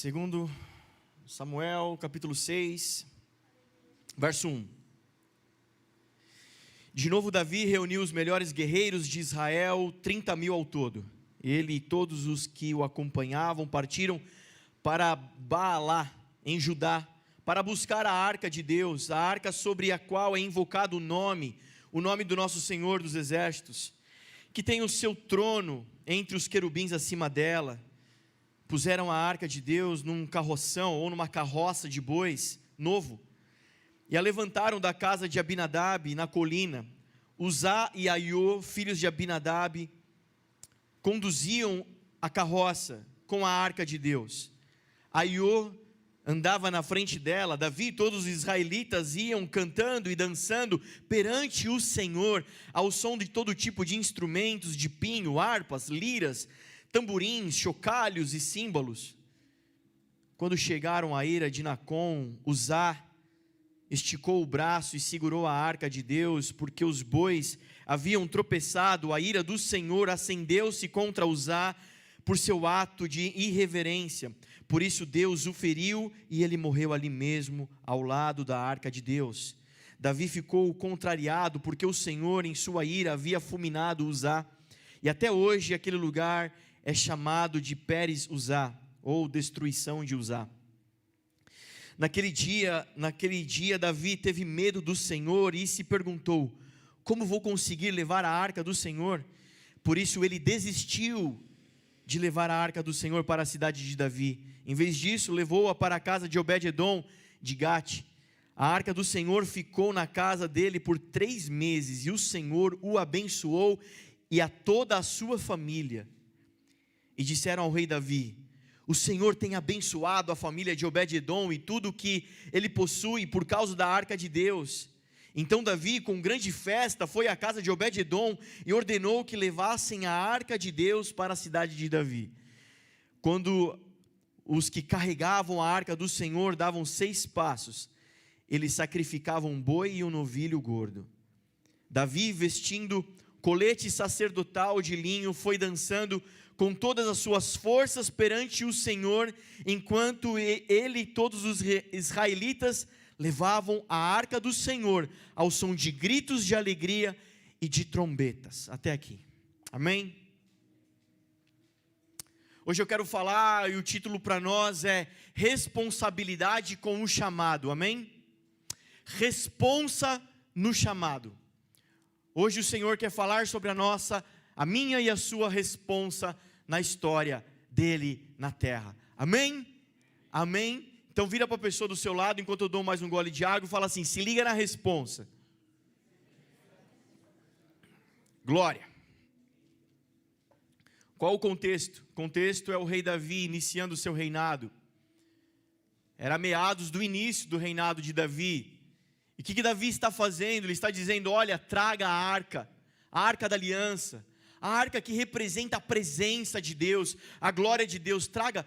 Segundo Samuel, capítulo 6, verso 1. De novo Davi reuniu os melhores guerreiros de Israel, 30.000 ao todo. Ele e todos os que o acompanhavam partiram para Baalá, em Judá, para buscar a arca de Deus, a arca sobre a qual é invocado o nome do nosso Senhor dos Exércitos, que tem o seu trono entre os querubins acima dela. Puseram a arca de Deus num carroção ou numa carroça de bois novo, e a levantaram da casa de Abinadab na colina. Uzá e Aiô, filhos de Abinadab, conduziam a carroça com a arca de Deus. Aiô andava na frente dela. Davi e todos os israelitas iam cantando e dançando perante o Senhor, ao som de todo tipo de instrumentos de pinho, harpas, liras, tamborins, chocalhos e símbolos. Quando chegaram à eira de Nacon, Uzá esticou o braço e segurou a arca de Deus, porque os bois haviam tropeçado. A ira do Senhor acendeu-se contra Uzá por seu ato de irreverência. Por isso Deus o feriu e ele morreu ali mesmo, ao lado da arca de Deus. Davi ficou contrariado, porque o Senhor em sua ira havia fulminado Uzá. E até hoje aquele lugar é chamado de Pérez Uzá, ou destruição de Uzá. Naquele dia Davi teve medo do Senhor e se perguntou: como vou conseguir levar a arca do Senhor? Por isso ele desistiu de levar a arca do Senhor para a cidade de Davi. Em vez disso, levou-a para a casa de Obed-edom de Gate. A arca do Senhor ficou na casa dele por 3 meses, e o Senhor o abençoou e a toda a sua família. E disseram ao rei Davi: o Senhor tem abençoado a família de Obed-edom e tudo o que ele possui por causa da arca de Deus. Então Davi, com grande festa, foi à casa de Obed-edom e ordenou que levassem a arca de Deus para a cidade de Davi. Quando os que carregavam a arca do Senhor davam 6 passos, eles sacrificavam um boi e um novilho gordo. Davi, vestindo colete sacerdotal de linho, foi dançando com todas as suas forças perante o Senhor, enquanto ele e todos os israelitas levavam a arca do Senhor ao som de gritos de alegria e de trombetas. Até aqui, amém? Hoje eu quero falar, e o título para nós é responsabilidade com o chamado, amém? Responsa no chamado. Hoje o Senhor quer falar sobre a minha e a sua responsa na história dele na terra, amém? Amém? Então vira para a pessoa do seu lado, enquanto eu dou mais um gole de água, e fala assim: se liga na responsa. Glória. Qual o contexto? O contexto é o rei Davi iniciando o seu reinado. Era meados do início do reinado de Davi. E o que Davi está fazendo? Ele está dizendo: olha, traga a arca da aliança, a arca que representa a presença de Deus, a glória de Deus. Traga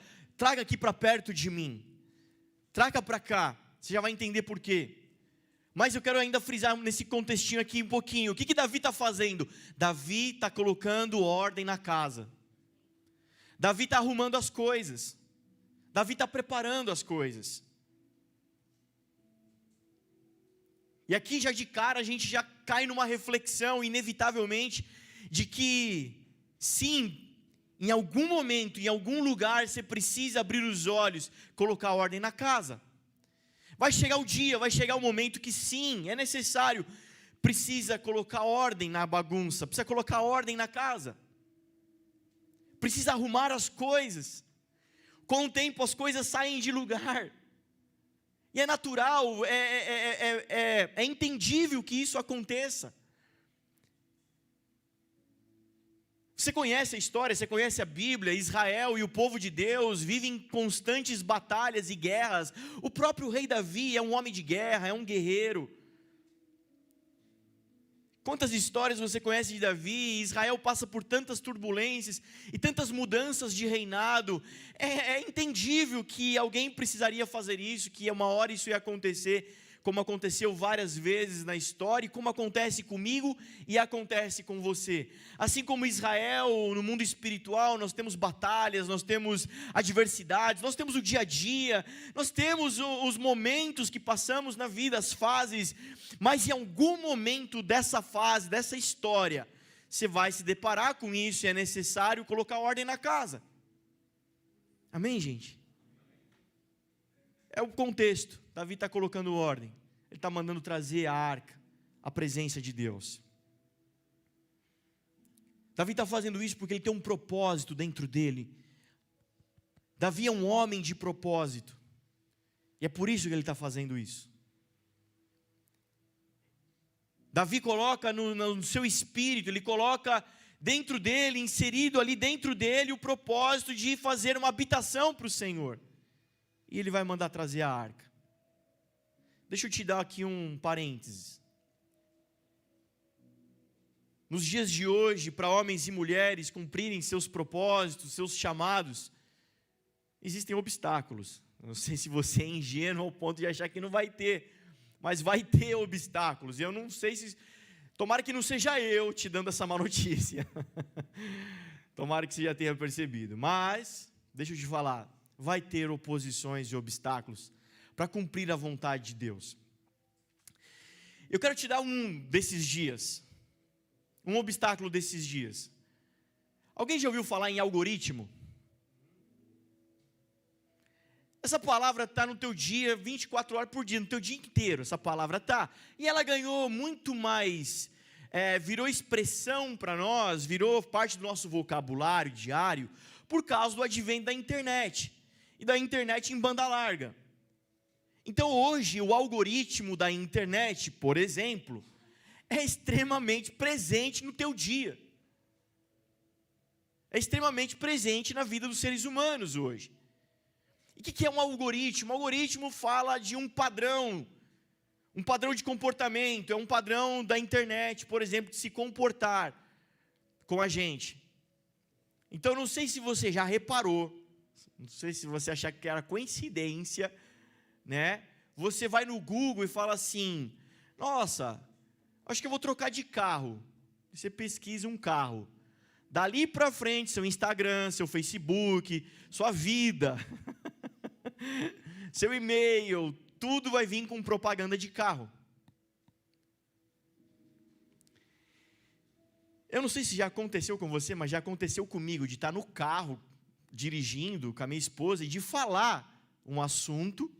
aqui para perto de mim. Traga para cá, você já vai entender por quê. Mas eu quero ainda frisar nesse contextinho aqui um pouquinho. O que Davi está fazendo? Davi está colocando ordem na casa. Davi está arrumando as coisas. Davi está preparando as coisas. E aqui já de cara a gente já cai numa reflexão, inevitavelmente, de que sim, em algum momento, em algum lugar, você precisa abrir os olhos, colocar ordem na casa. Vai chegar o dia, vai chegar o momento que sim, é necessário, precisa colocar ordem na bagunça, precisa colocar ordem na casa, precisa arrumar as coisas. Com o tempo as coisas saem de lugar, e é natural, é entendível que isso aconteça. Você conhece a história, você conhece a Bíblia. Israel e o povo de Deus vivem em constantes batalhas e guerras. O próprio rei Davi é um homem de guerra, é um guerreiro. Quantas histórias você conhece de Davi? Israel passa por tantas turbulências e tantas mudanças de reinado. É entendível que alguém precisaria fazer isso, que uma hora isso ia acontecer como aconteceu várias vezes na história, e como acontece comigo e acontece com você. Assim como Israel, no mundo espiritual, nós temos batalhas, nós temos adversidades, nós temos o dia a dia, nós temos os momentos que passamos na vida, as fases, mas em algum momento dessa fase, dessa história, você vai se deparar com isso e é necessário colocar ordem na casa. Amém, gente? É o contexto. Davi está colocando ordem. Ele está mandando trazer a arca, a presença de Deus. Davi está fazendo isso porque ele tem um propósito dentro dele. Davi é um homem de propósito. E é por isso que ele está fazendo isso. Davi coloca no seu espírito, ele coloca dentro dele, inserido ali dentro dele, o propósito de fazer uma habitação para o Senhor. E ele vai mandar trazer a arca. Deixa eu te dar aqui um parênteses. Nos dias de hoje, para homens e mulheres cumprirem seus propósitos, seus chamados, existem obstáculos. Não sei se você é ingênuo ao ponto de achar que não vai ter, mas vai ter obstáculos. Eu não sei se... Tomara que não seja eu te dando essa má notícia. Tomara que você já tenha percebido. Mas, deixa eu te falar, vai ter oposições e obstáculos para cumprir a vontade de Deus. Eu quero te dar um desses dias, um obstáculo desses dias. Alguém já ouviu falar em algoritmo? Essa palavra está no teu dia, 24 horas por dia, no teu dia inteiro, essa palavra está. E ela ganhou muito mais, virou expressão para nós, virou parte do nosso vocabulário diário, por causa do advento da internet, e da internet em banda larga. Então hoje o algoritmo da internet, por exemplo, é extremamente presente no teu dia. É extremamente presente na vida dos seres humanos hoje. E o que é um algoritmo? Um algoritmo fala de um padrão de comportamento, é um padrão da internet, por exemplo, de se comportar com a gente. Então não sei se você já reparou, não sei se você achar que era coincidência, né? Você vai no Google e fala assim, nossa, acho que eu vou trocar de carro. Você pesquisa um carro. Dali para frente, seu Instagram, seu Facebook, sua vida, seu e-mail, tudo vai vir com propaganda de carro. Eu não sei se já aconteceu com você, mas já aconteceu comigo, de estar no carro, dirigindo com a minha esposa, e de falar um assunto,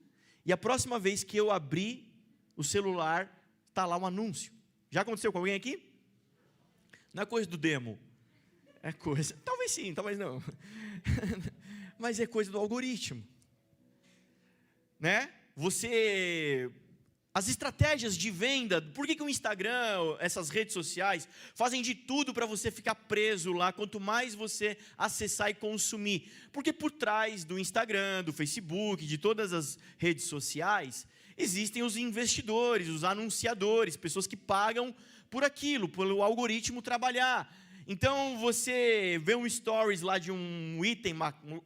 e a próxima vez que eu abrir o celular, está lá um anúncio. Já aconteceu com alguém aqui? Não é coisa do demo. É coisa, talvez sim, talvez não. Mas é coisa do algoritmo. Né? As estratégias de venda, por que o Instagram, essas redes sociais, fazem de tudo para você ficar preso lá, quanto mais você acessar e consumir? Porque por trás do Instagram, do Facebook, de todas as redes sociais, existem os investidores, os anunciadores, pessoas que pagam por aquilo, pelo algoritmo trabalhar. Então você vê um stories lá de um item,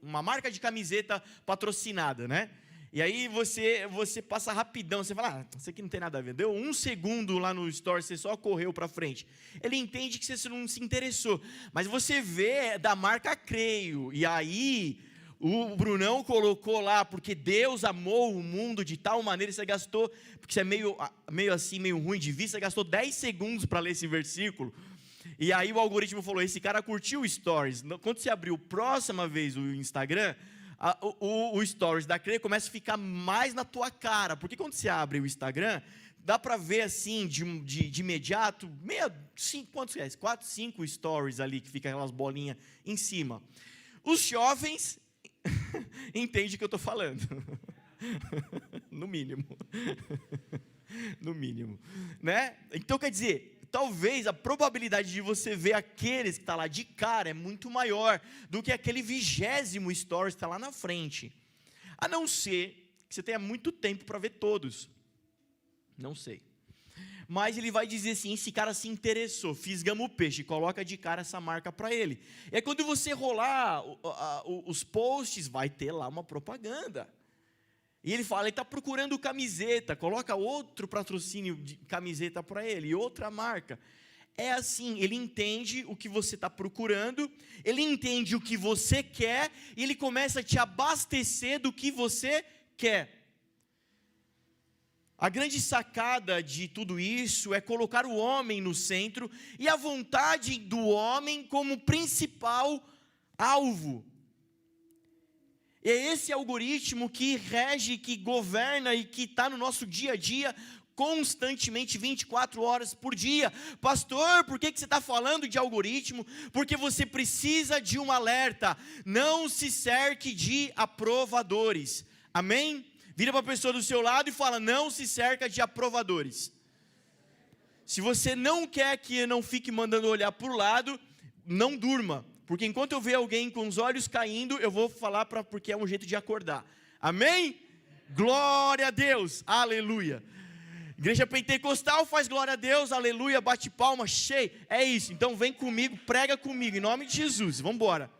uma marca de camiseta patrocinada, né? E aí você passa rapidão, você fala, isso aqui não tem nada a ver. Deu 1 segundo lá no story, você só correu para frente. Ele entende que você não se interessou. Mas você vê da marca Creio. E aí o Brunão colocou lá, porque Deus amou o mundo de tal maneira, você gastou, porque você é meio assim, meio ruim de vista, você gastou 10 segundos para ler esse versículo. E aí o algoritmo falou, esse cara curtiu o stories. Quando você abriu a próxima vez o Instagram, o stories da Creio começa a ficar mais na tua cara, porque quando você abre o Instagram, dá para ver assim, de imediato, 4, 5 stories ali, que fica aquelas bolinhas em cima. Os jovens entendem o que eu estou falando, no mínimo, no mínimo, né? Então quer dizer, talvez a probabilidade de você ver aqueles que estão lá de cara é muito maior do que aquele 20º story que está lá na frente. A não ser que você tenha muito tempo para ver todos. Não sei. Mas ele vai dizer assim, esse cara se interessou, fisgamos o peixe, coloca de cara essa marca para ele. E aí quando você rolar os posts, vai ter lá uma propaganda. E ele fala, ele está procurando camiseta, coloca outro patrocínio de camiseta para ele, outra marca. É assim, ele entende o que você está procurando, ele entende o que você quer, e ele começa a te abastecer do que você quer. A grande sacada de tudo isso é colocar o homem no centro, e a vontade do homem como principal alvo. É esse algoritmo que rege, que governa e que está no nosso dia a dia, constantemente, 24 horas por dia. Pastor, por que você está falando de algoritmo? Porque você precisa de um alerta. Não se cerque de aprovadores. Amém? Vira para a pessoa do seu lado e fala, não se cerca de aprovadores. Se você não quer que eu não fique mandando olhar para o lado, não durma. Porque enquanto eu ver alguém com os olhos caindo, eu vou falar porque é um jeito de acordar. Amém? Glória a Deus, aleluia. Igreja pentecostal faz glória a Deus, aleluia, bate palma, cheio. É isso, então vem comigo, prega comigo, em nome de Jesus, vamos embora.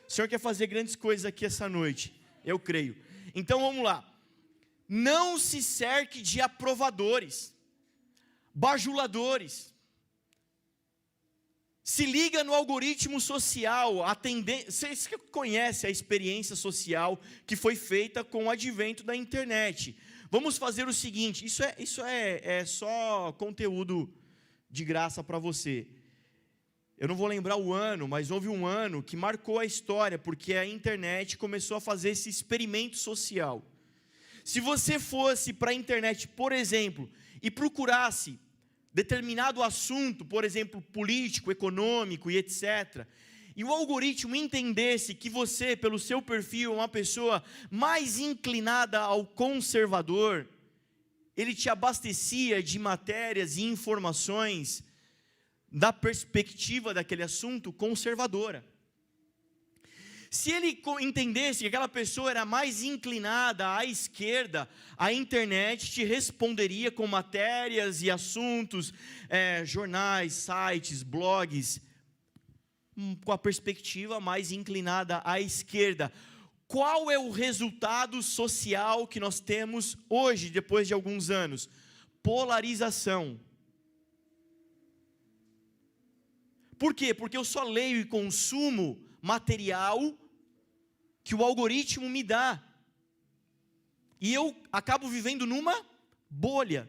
O Senhor quer fazer grandes coisas aqui essa noite, eu creio. Então vamos lá. Não se cerque de aprovadores, bajuladores. Se liga no algoritmo social, vocês conhecem a experiência social que foi feita com o advento da internet. Vamos fazer o seguinte, isso é só conteúdo de graça para você. Eu não vou lembrar o ano, mas houve um ano que marcou a história, porque a internet começou a fazer esse experimento social. Se você fosse para a internet, por exemplo, e procurasse determinado assunto, por exemplo, político, econômico e etc., e o algoritmo entendesse que você, pelo seu perfil, é uma pessoa mais inclinada ao conservador, ele te abastecia de matérias e informações da perspectiva daquele assunto conservadora. Se ele entendesse que aquela pessoa era mais inclinada à esquerda, a internet te responderia com matérias e assuntos, jornais, sites, blogs, com a perspectiva mais inclinada à esquerda. Qual é o resultado social que nós temos hoje, depois de alguns anos? Polarização. Por quê? Porque eu só leio e consumo material que o algoritmo me dá, e eu acabo vivendo numa bolha.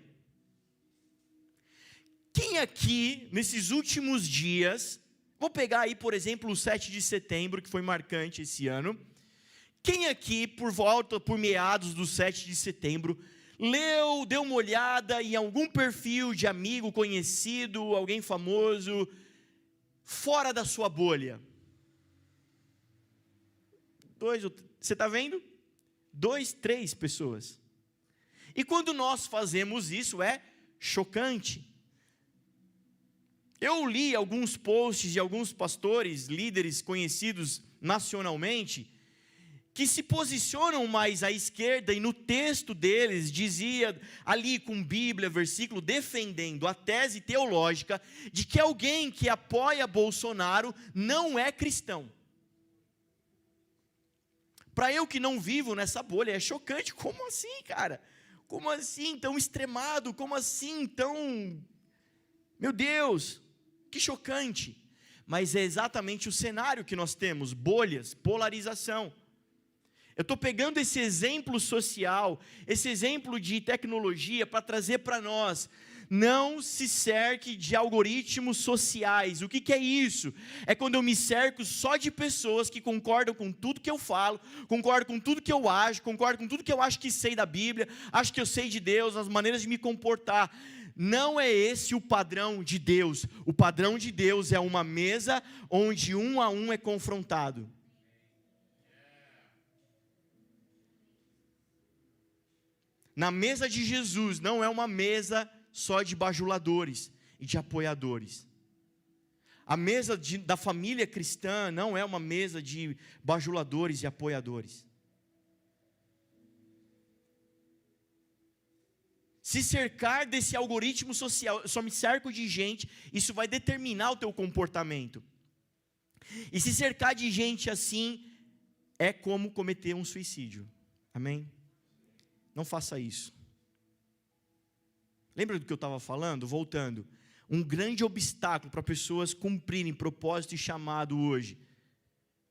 Quem aqui, nesses últimos dias, vou pegar aí, por exemplo, o 7 de setembro, que foi marcante esse ano, quem aqui, por meados do 7 de setembro, deu uma olhada em algum perfil de amigo, conhecido, alguém famoso, fora da sua bolha? Você está vendo? 2, 3 pessoas. E quando nós fazemos isso, é chocante. Eu li alguns posts de alguns pastores, líderes conhecidos nacionalmente, que se posicionam mais à esquerda, e no texto deles dizia, ali com Bíblia, versículo, defendendo a tese teológica de que alguém que apoia Bolsonaro não é cristão. Para eu que não vivo nessa bolha, é chocante. Como assim, cara? Como assim tão extremado? Como assim tão... Meu Deus, que chocante. Mas é exatamente o cenário que nós temos, bolhas, polarização. Eu estou pegando esse exemplo social, esse exemplo de tecnologia para trazer para nós. Não se cerque de algoritmos sociais. O que é isso? É quando eu me cerco só de pessoas que concordam com tudo que eu falo, concordam com tudo que eu acho, concordam com tudo que eu acho que sei da Bíblia, acho que eu sei de Deus, as maneiras de me comportar. Não é esse o padrão de Deus. O padrão de Deus é uma mesa onde um a um é confrontado. Na mesa de Jesus não é uma mesa só de bajuladores e de apoiadores. A mesa da família cristã não é uma mesa de bajuladores e apoiadores. Se cercar desse algoritmo social, eu só me cerco de gente, isso vai determinar o teu comportamento. E se cercar de gente assim, é como cometer um suicídio. Amém? Não faça isso. Lembra do que eu estava falando? Voltando. Um grande obstáculo para pessoas cumprirem propósito e chamado hoje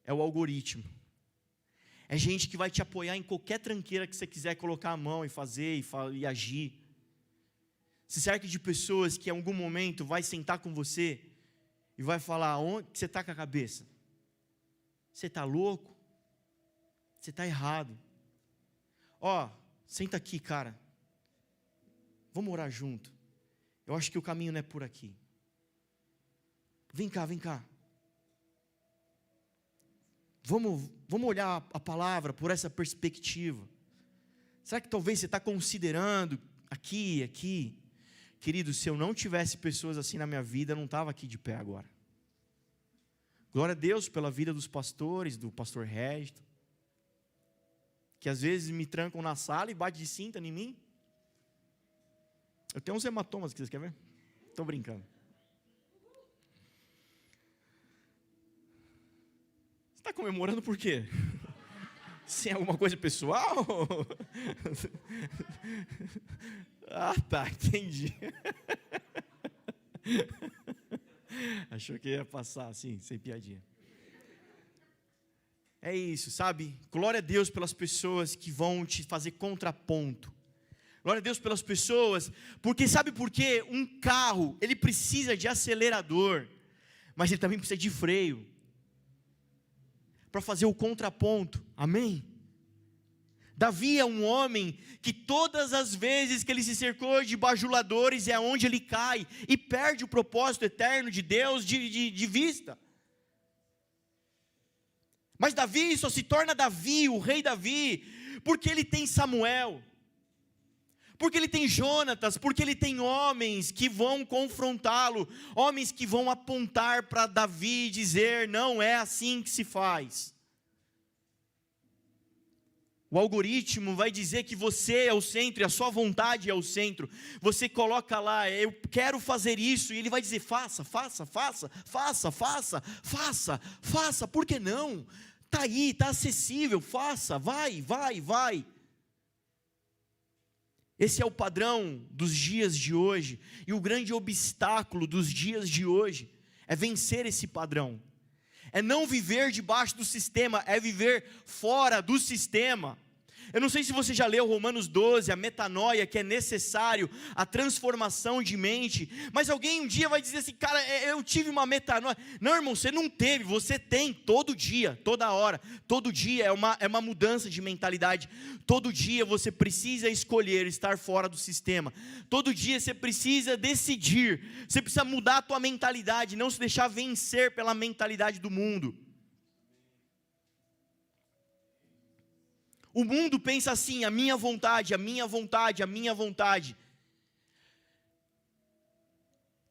é o algoritmo. É gente que vai te apoiar em qualquer tranqueira que você quiser colocar a mão e fazer e agir. Se cerca de pessoas que em algum momento vai sentar com você e vai falar: onde você está com a cabeça? Você está louco? Você está errado. Ó, senta aqui, cara. Vamos orar junto. Eu acho que o caminho não é por aqui. Vem cá, vem cá. Vamos olhar a palavra por essa perspectiva. Será que talvez você está considerando aqui? Querido, se eu não tivesse pessoas assim na minha vida, eu não estava aqui de pé agora. Glória a Deus pela vida dos pastores, do pastor Régito, que às vezes me trancam na sala e bate de cinta em mim. Eu tenho uns hematomas aqui, vocês querem ver? Estou brincando. Você está comemorando por quê? Sem alguma coisa pessoal? Ah, tá, entendi. Achou que ia passar assim, sem piadinha. É isso, sabe? Glória a Deus pelas pessoas que vão te fazer contraponto. Glória a Deus pelas pessoas, porque sabe por quê? Um carro, ele precisa de acelerador, mas ele também precisa de freio, para fazer o contraponto, amém? Davi é um homem que todas as vezes que ele se cercou de bajuladores é onde ele cai, e perde o propósito eterno de Deus de vista. Mas Davi só se torna Davi, o rei Davi, porque ele tem Samuel, porque ele tem Jonatas, porque ele tem homens que vão confrontá-lo, homens que vão apontar para Davi e dizer: não é assim que se faz. O algoritmo vai dizer que você é o centro e a sua vontade é o centro. Você coloca lá: eu quero fazer isso, e ele vai dizer: faça, por que não? Está aí, está acessível, faça, vai. Esse é o padrão dos dias de hoje, e o grande obstáculo dos dias de hoje é vencer esse padrão, é não viver debaixo do sistema, é viver fora do sistema. Eu não sei se você já leu Romanos 12, a metanoia, que é necessário, a transformação de mente, mas alguém um dia vai dizer assim: cara, eu tive uma metanoia. Não, irmão, você não teve, você tem todo dia, toda hora, todo dia é uma mudança de mentalidade. Todo dia você precisa escolher estar fora do sistema, todo dia você precisa decidir, você precisa mudar a tua mentalidade, não se deixar vencer pela mentalidade do mundo. O mundo pensa assim: a minha vontade.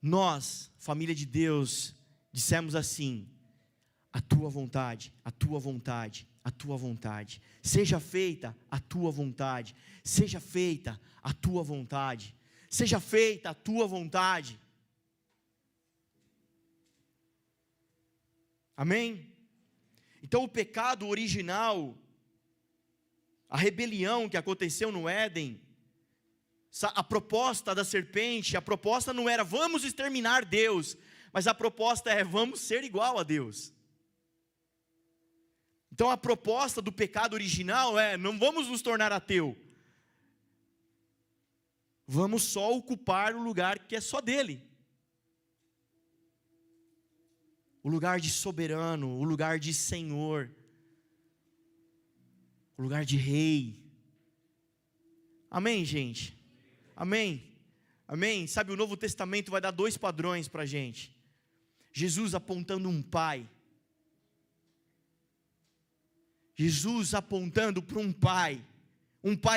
Nós, família de Deus, dissemos assim: a tua vontade. Seja feita a tua vontade. Seja feita a tua vontade. Seja feita a tua vontade. Amém? Então o pecado original, a rebelião que aconteceu no Éden, a proposta da serpente, a proposta não era vamos exterminar Deus, mas a proposta é vamos ser igual a Deus. Então a proposta do pecado original é: não vamos nos tornar ateu, vamos só ocupar o lugar que é só dele, o lugar de soberano, o lugar de Senhor, o lugar de rei. Amém, gente? Amém? Sabe, o Novo Testamento vai dar dois padrões para a gente: Jesus apontando um pai, Jesus apontando para um pai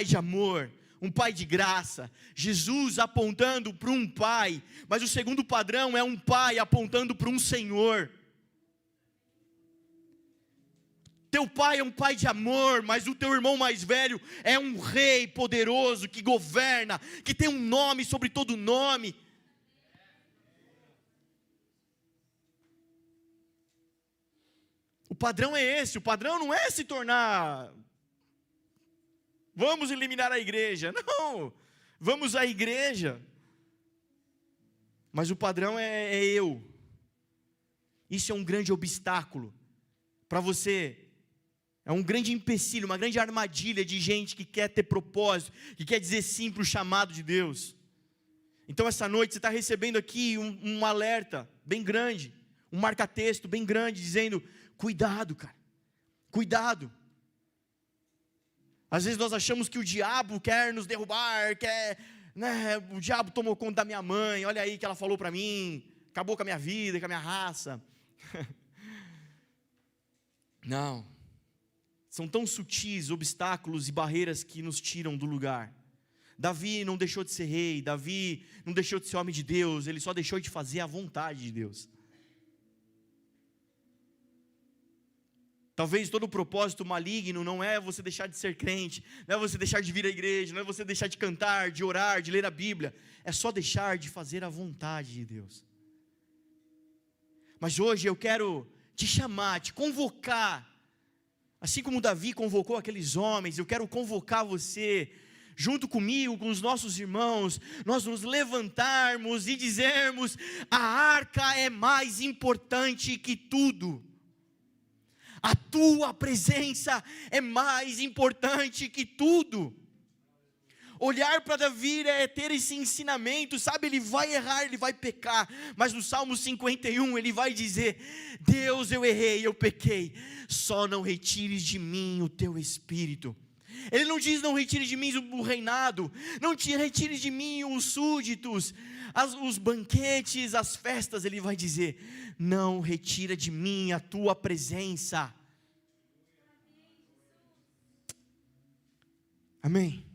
de amor, um pai de graça. Jesus apontando para um pai, mas o segundo padrão é um pai apontando para um Senhor. Teu pai é um pai de amor, mas o teu irmão mais velho é um rei poderoso, que governa, que tem um nome sobre todo nome. O padrão é esse, o padrão não é se tornar vamos eliminar a igreja. Não, vamos à igreja. Mas o padrão é eu. Isso é um grande obstáculo para você. É um grande empecilho, uma grande armadilha de gente que quer ter propósito, que quer dizer sim para o chamado de Deus. Então essa noite você está recebendo aqui um alerta bem grande, um marca-texto bem grande, dizendo, cuidado, cara, cuidado. Às vezes nós achamos que o diabo quer nos derrubar, o diabo tomou conta da minha mãe, olha aí que ela falou para mim, acabou com a minha vida, com a minha raça. Não. São tão sutis obstáculos e barreiras que nos tiram do lugar. Davi não deixou de ser rei, Davi não deixou de ser homem de Deus, ele só deixou de fazer a vontade de Deus. Talvez todo o propósito maligno não é você deixar de ser crente, não é você deixar de vir à igreja, não é você deixar de cantar, de orar, de ler a Bíblia, é só deixar de fazer a vontade de Deus. Mas hoje eu quero te chamar, te convocar, assim como Davi convocou aqueles homens, eu quero convocar você, junto comigo, com os nossos irmãos, nós nos levantarmos e dizermos, a arca é mais importante que tudo, a tua presença é mais importante que tudo. Olhar para Davi é ter esse ensinamento, sabe, ele vai errar, ele vai pecar, mas no Salmo 51 ele vai dizer, Deus, eu errei, eu pequei, só não retires de mim o teu Espírito. Ele não diz, não retire de mim o reinado, não te retire de mim os súditos, os banquetes, as festas, ele vai dizer, não retira de mim a tua presença. Amém.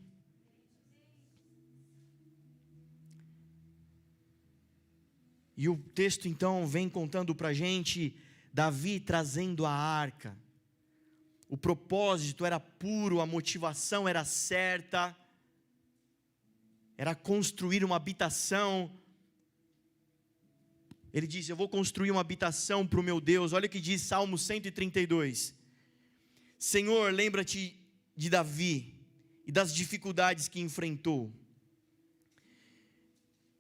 E o texto então vem contando para a gente, Davi trazendo a arca. O propósito era puro, a motivação era certa, era construir uma habitação. Ele disse, eu vou construir uma habitação para o meu Deus. Olha o que diz Salmo 132. Senhor, lembra-te de Davi e das dificuldades que enfrentou.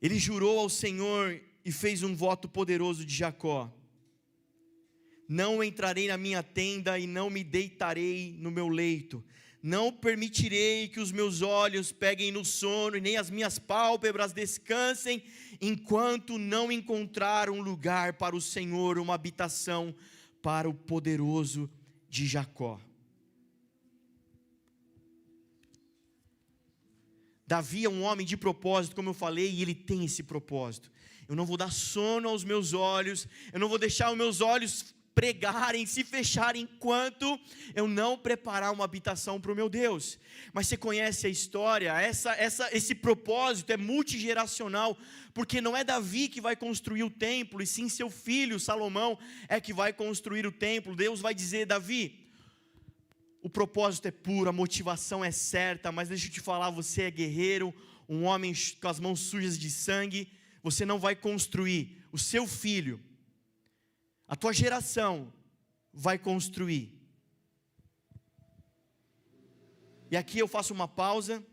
Ele jurou ao Senhor e fez um voto poderoso de Jacó, não entrarei na minha tenda e não me deitarei no meu leito, não permitirei que os meus olhos peguem no sono e nem as minhas pálpebras descansem, enquanto não encontrar um lugar para o Senhor, uma habitação para o poderoso de Jacó. Davi é um homem de propósito, como eu falei, e ele tem esse propósito. Eu não vou dar sono aos meus olhos, eu não vou deixar os meus olhos pregarem, se fecharem, enquanto eu não preparar uma habitação para o meu Deus. Mas você conhece a história, esse propósito é multigeracional, porque não é Davi que vai construir o templo, e sim seu filho Salomão é que vai construir o templo. Deus vai dizer, Davi, o propósito é puro, a motivação é certa, mas deixa eu te falar, você é guerreiro, um homem com as mãos sujas de sangue, você não vai construir, o seu filho, a tua geração vai construir. E aqui eu faço uma pausa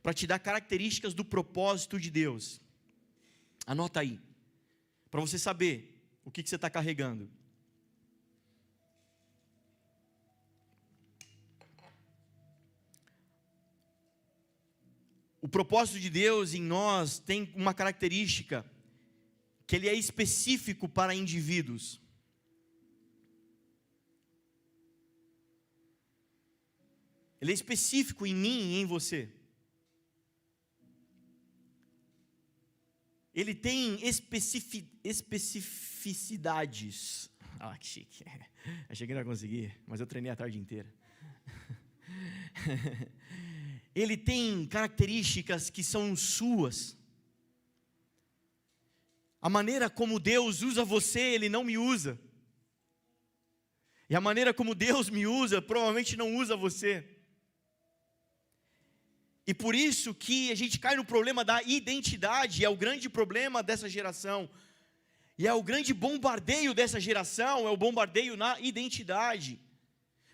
para te dar características do propósito de Deus. Anota aí, para você saber o que você está carregando. O propósito de Deus em nós tem uma característica, que ele é específico para indivíduos. Ele é específico em mim e em você. Ele tem especificidades. Ah, que chique. Achei que não ia conseguir, mas eu treinei a tarde inteira. Ele tem características que são suas. A maneira como Deus usa você, Ele não me usa. E a maneira como Deus me usa, provavelmente não usa você. E por isso que a gente cai no problema da identidade, é o grande problema dessa geração. E é o grande bombardeio dessa geração, é o bombardeio na identidade.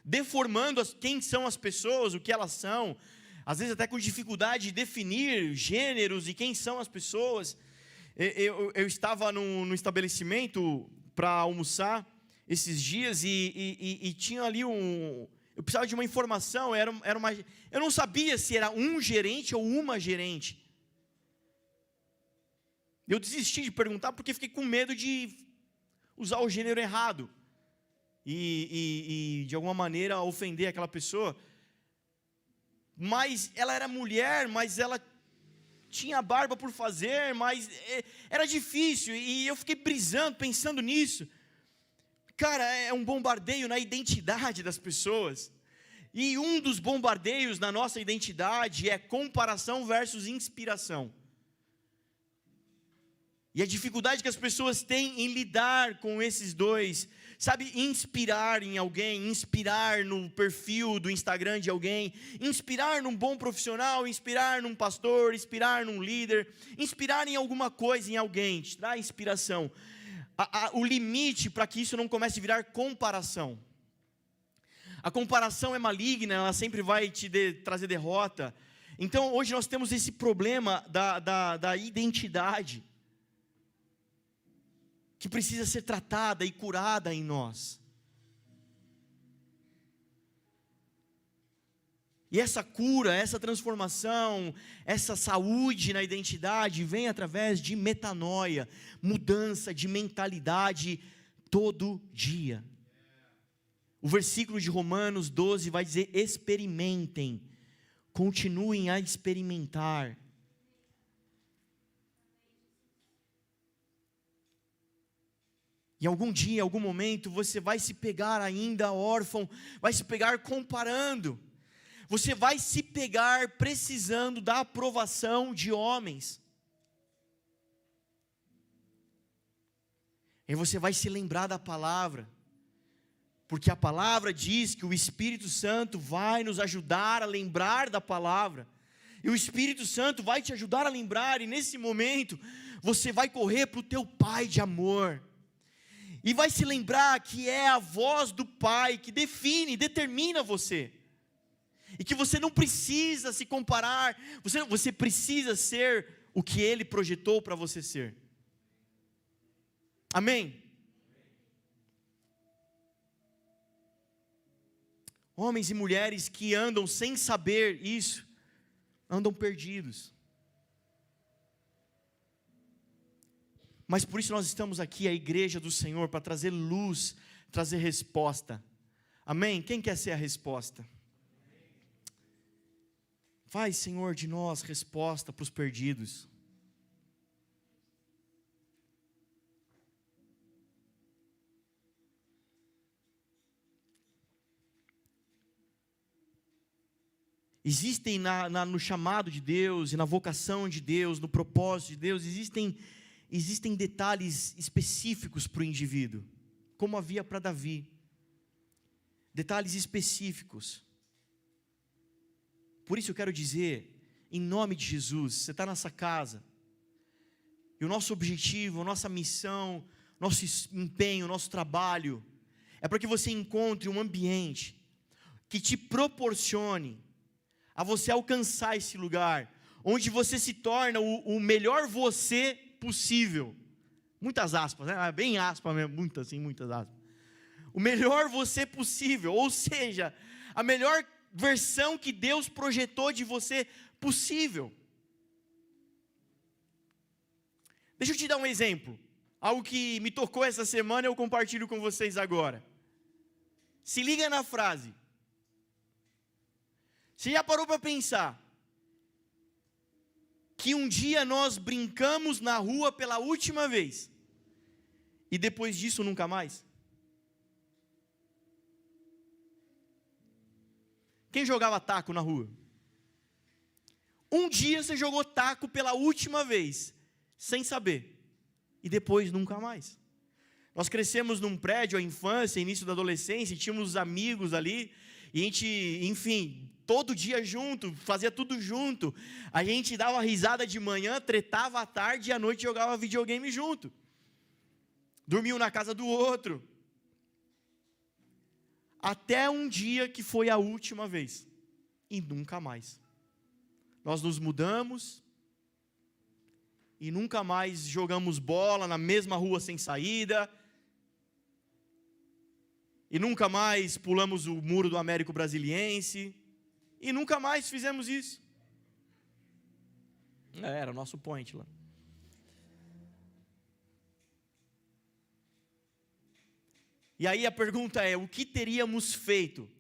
Deformando quem são as pessoas, o que elas são. às vezes até com dificuldade de definir gêneros e quem são as pessoas. Eu estava num estabelecimento para almoçar esses dias e tinha ali eu precisava de uma informação, eu não sabia se era um gerente ou uma gerente. Eu desisti de perguntar porque fiquei com medo de usar o gênero errado e de alguma maneira ofender aquela pessoa. Mas ela era mulher, mas ela tinha barba por fazer, mas era difícil, e eu fiquei brisando, pensando nisso. Cara, é um bombardeio na identidade das pessoas, e um dos bombardeios na nossa identidade é comparação versus inspiração. E a dificuldade que as pessoas têm em lidar com esses dois, sabe, inspirar em alguém, inspirar no perfil do Instagram de alguém, inspirar num bom profissional, inspirar num pastor, inspirar num líder, inspirar em alguma coisa, em alguém, te dá inspiração. O limite para que isso não comece a virar comparação. A comparação é maligna, ela sempre vai te trazer derrota. Então hoje nós temos esse problema da identidade, que precisa ser tratada e curada em nós. E essa cura, essa transformação, essa saúde na identidade vem através de metanoia, mudança de mentalidade todo dia. O versículo de Romanos 12 vai dizer: experimentem, continuem a experimentar. Em algum dia, em algum momento, você vai se pegar ainda órfão, vai se pegar comparando, você vai se pegar precisando da aprovação de homens. E você vai se lembrar da palavra, porque a palavra diz que o Espírito Santo vai nos ajudar a lembrar da palavra, e o Espírito Santo vai te ajudar a lembrar, e nesse momento, você vai correr para o teu Pai de amor, e vai se lembrar que é a voz do Pai que determina você. E que você não precisa se comparar, você precisa ser o que Ele projetou para você ser. Amém? Homens e mulheres que andam sem saber isso, andam perdidos. Mas por isso nós estamos aqui, a igreja do Senhor, para trazer luz, trazer resposta. Amém? Quem quer ser a resposta? Faz, Senhor, de nós resposta para os perdidos. Existem no chamado de Deus, e na vocação de Deus, no propósito de Deus, existem detalhes específicos para o indivíduo, como havia para Davi, detalhes específicos. Por isso eu quero dizer, em nome de Jesus, você está nessa casa, e o nosso objetivo, a nossa missão, nosso empenho, nosso trabalho, é para que você encontre um ambiente que te proporcione a você alcançar esse lugar, onde você se torna o melhor você possível. Muitas aspas, né? Bem aspas mesmo, muitas aspas. O melhor você possível, ou seja, a melhor versão que Deus projetou de você possível. Deixa eu te dar um exemplo, algo que me tocou essa semana e eu compartilho com vocês agora. Se liga na frase. Você já parou para pensar que um dia nós brincamos na rua pela última vez e depois disso nunca mais? Quem jogava taco na rua? Um dia você jogou taco pela última vez, sem saber, e depois nunca mais. Nós crescemos num prédio, a infância, início da adolescência, e tínhamos os amigos ali, e a gente, enfim, todo dia junto, fazia tudo junto. A gente dava risada de manhã, tretava à tarde, e à noite jogava videogame junto. Dormiam na casa do outro. Até um dia que foi a última vez, e nunca mais. nós nos mudamos e nunca mais jogamos bola na mesma rua sem saída, e nunca mais pulamos o muro do Américo Brasiliense, e nunca mais fizemos isso. Era o nosso point lá. E aí a pergunta é, o que teríamos feito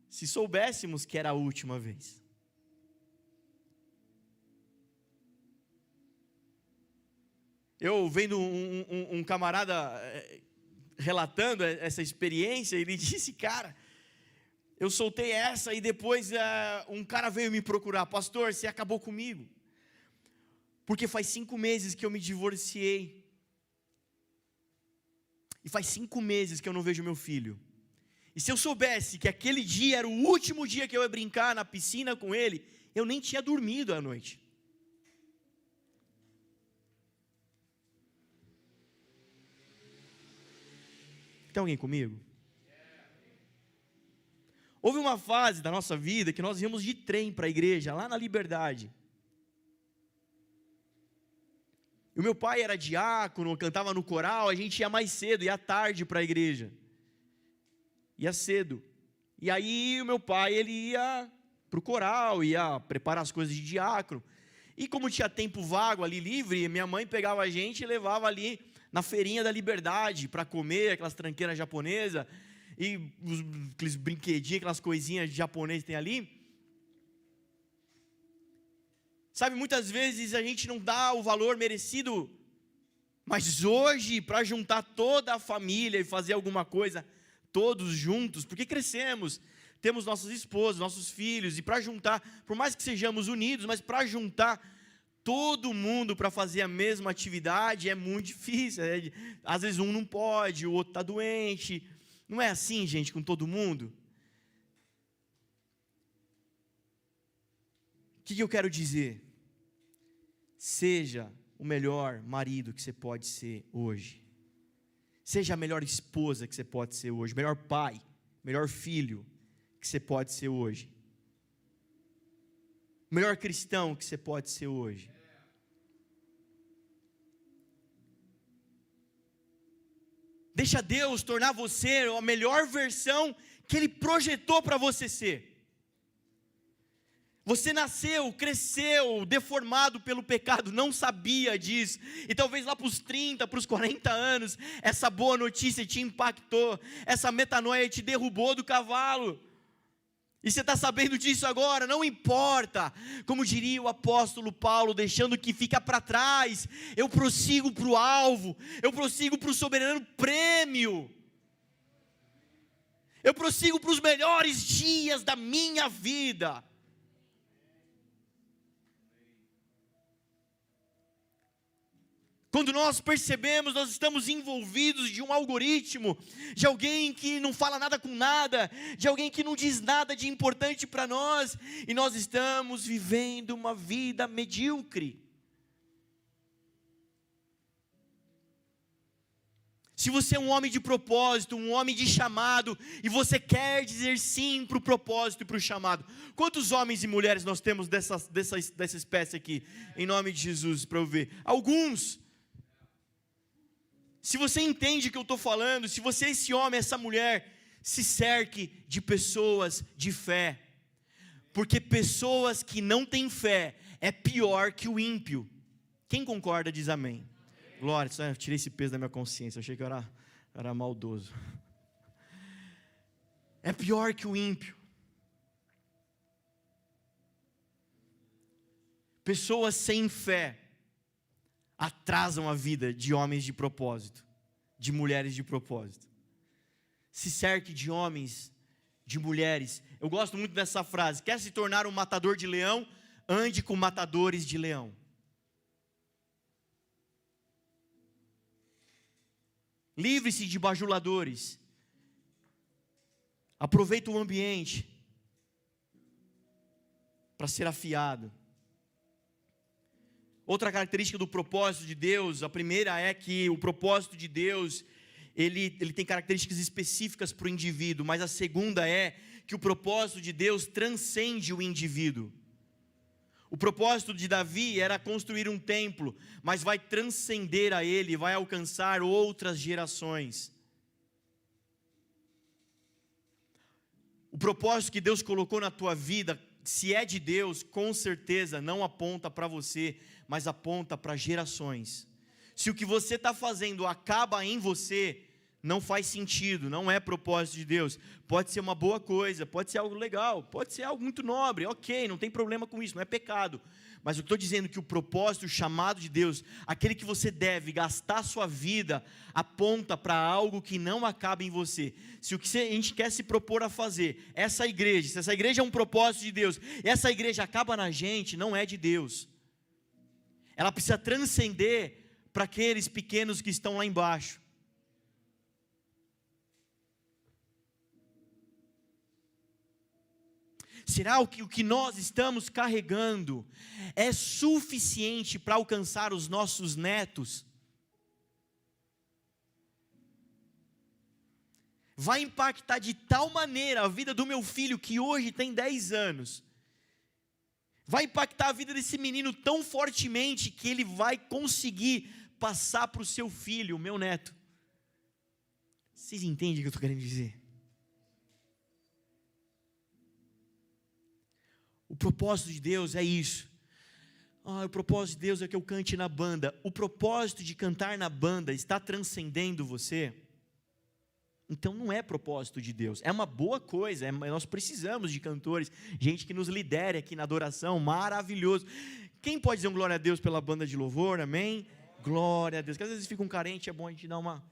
se soubéssemos que era a última vez? Eu vendo um camarada relatando essa experiência, ele disse, cara, eu soltei essa e depois um cara veio me procurar, pastor, você acabou comigo, porque faz 5 meses que eu me divorciei, e faz 5 meses que eu não vejo meu filho, e se eu soubesse que aquele dia era o último dia que eu ia brincar na piscina com ele, eu nem tinha dormido à noite. Tem alguém comigo? Houve uma fase da nossa vida que nós íamos de trem para a igreja, lá na Liberdade. E o meu pai era diácono, cantava no coral, a gente ia mais cedo, ia tarde para a igreja. Ia cedo. E aí o meu pai, ele ia para o coral, ia preparar as coisas de diácono. E como tinha tempo vago ali, livre, minha mãe pegava a gente e levava ali na feirinha da Liberdade, para comer aquelas tranqueiras japonesas, e aqueles brinquedinhos, aquelas coisinhas japonesas que tem ali. Sabe, muitas vezes a gente não dá o valor merecido, mas hoje, para juntar toda a família e fazer alguma coisa, todos juntos, porque crescemos, temos nossas esposas, nossos filhos, e para juntar, por mais que sejamos unidos, mas para juntar todo mundo para fazer a mesma atividade é muito difícil, às vezes um não pode, o outro está doente, não é assim, gente, com todo mundo? O que eu quero dizer? Seja o melhor marido que você pode ser hoje, seja a melhor esposa que você pode ser hoje, melhor pai, melhor filho que você pode ser hoje, melhor cristão que você pode ser hoje. Deixa Deus tornar você a melhor versão que Ele projetou para você ser. Você nasceu, cresceu, deformado pelo pecado, não sabia disso. E talvez lá para os 30, para os 40 anos, essa boa notícia te impactou, essa metanoia te derrubou do cavalo. E você está sabendo disso agora, não importa, como diria o apóstolo Paulo, deixando o que fica para trás, eu prossigo para o alvo, eu prossigo para o soberano prêmio, eu prossigo para os melhores dias da minha vida. Quando nós percebemos, nós estamos envolvidos de um algoritmo, de alguém que não fala nada com nada, de alguém que não diz nada de importante para nós, e nós estamos vivendo uma vida medíocre. Se você é um homem de propósito, um homem de chamado, e você quer dizer sim para o propósito e para o chamado, quantos homens e mulheres nós temos dessa espécie aqui, em nome de Jesus, para eu ver? Alguns. Se você entende o que eu estou falando, se você é esse homem, essa mulher, se cerque de pessoas de fé, porque pessoas que não têm fé é pior que o ímpio. Quem concorda diz amém. Glória, eu tirei esse peso da minha consciência, eu achei que eu era maldoso. É pior que o ímpio. Pessoas sem fé atrasam a vida de homens de propósito, de mulheres de propósito. Se cerque de homens, de mulheres. Eu gosto muito dessa frase: quer se tornar um matador de leão? Ande com matadores de leão. Livre-se de bajuladores. Aproveita o ambiente para ser afiado. Outra característica do propósito de Deus, a primeira é que o propósito de Deus, ele tem características específicas para o indivíduo, mas a segunda é que o propósito de Deus transcende o indivíduo. O propósito de Davi era construir um templo, mas vai transcender a ele, vai alcançar outras gerações. O propósito que Deus colocou na tua vida, se é de Deus, com certeza não aponta para você, mas aponta para gerações. Se o que você está fazendo acaba em você, não faz sentido, não é propósito de Deus. Pode ser uma boa coisa, pode ser algo legal, pode ser algo muito nobre, ok, não tem problema com isso, não é pecado. Mas eu estou dizendo que o propósito, o chamado de Deus, aquele que você deve gastar a sua vida, aponta para algo que não acaba em você. Se o que a gente quer se propor a fazer, essa igreja, se essa igreja é um propósito de Deus, e essa igreja acaba na gente, não é de Deus. Ela precisa transcender para aqueles pequenos que estão lá embaixo. Será que o que nós estamos carregando é suficiente para alcançar os nossos netos? Vai impactar de tal maneira a vida do meu filho, que hoje tem 10 anos. Vai impactar a vida desse menino tão fortemente, que ele vai conseguir passar para o seu filho, o meu neto. Vocês entendem o que eu estou querendo dizer? O propósito de Deus é isso. O propósito de Deus é que eu cante na banda. O propósito de cantar na banda está transcendendo você? Então não é propósito de Deus. É uma boa coisa, nós precisamos de cantores, gente que nos lidere aqui na adoração, maravilhoso. Quem pode dizer um glória a Deus pela banda de louvor, amém? Glória a Deus, que às vezes fica um carente, é bom a gente dar uma...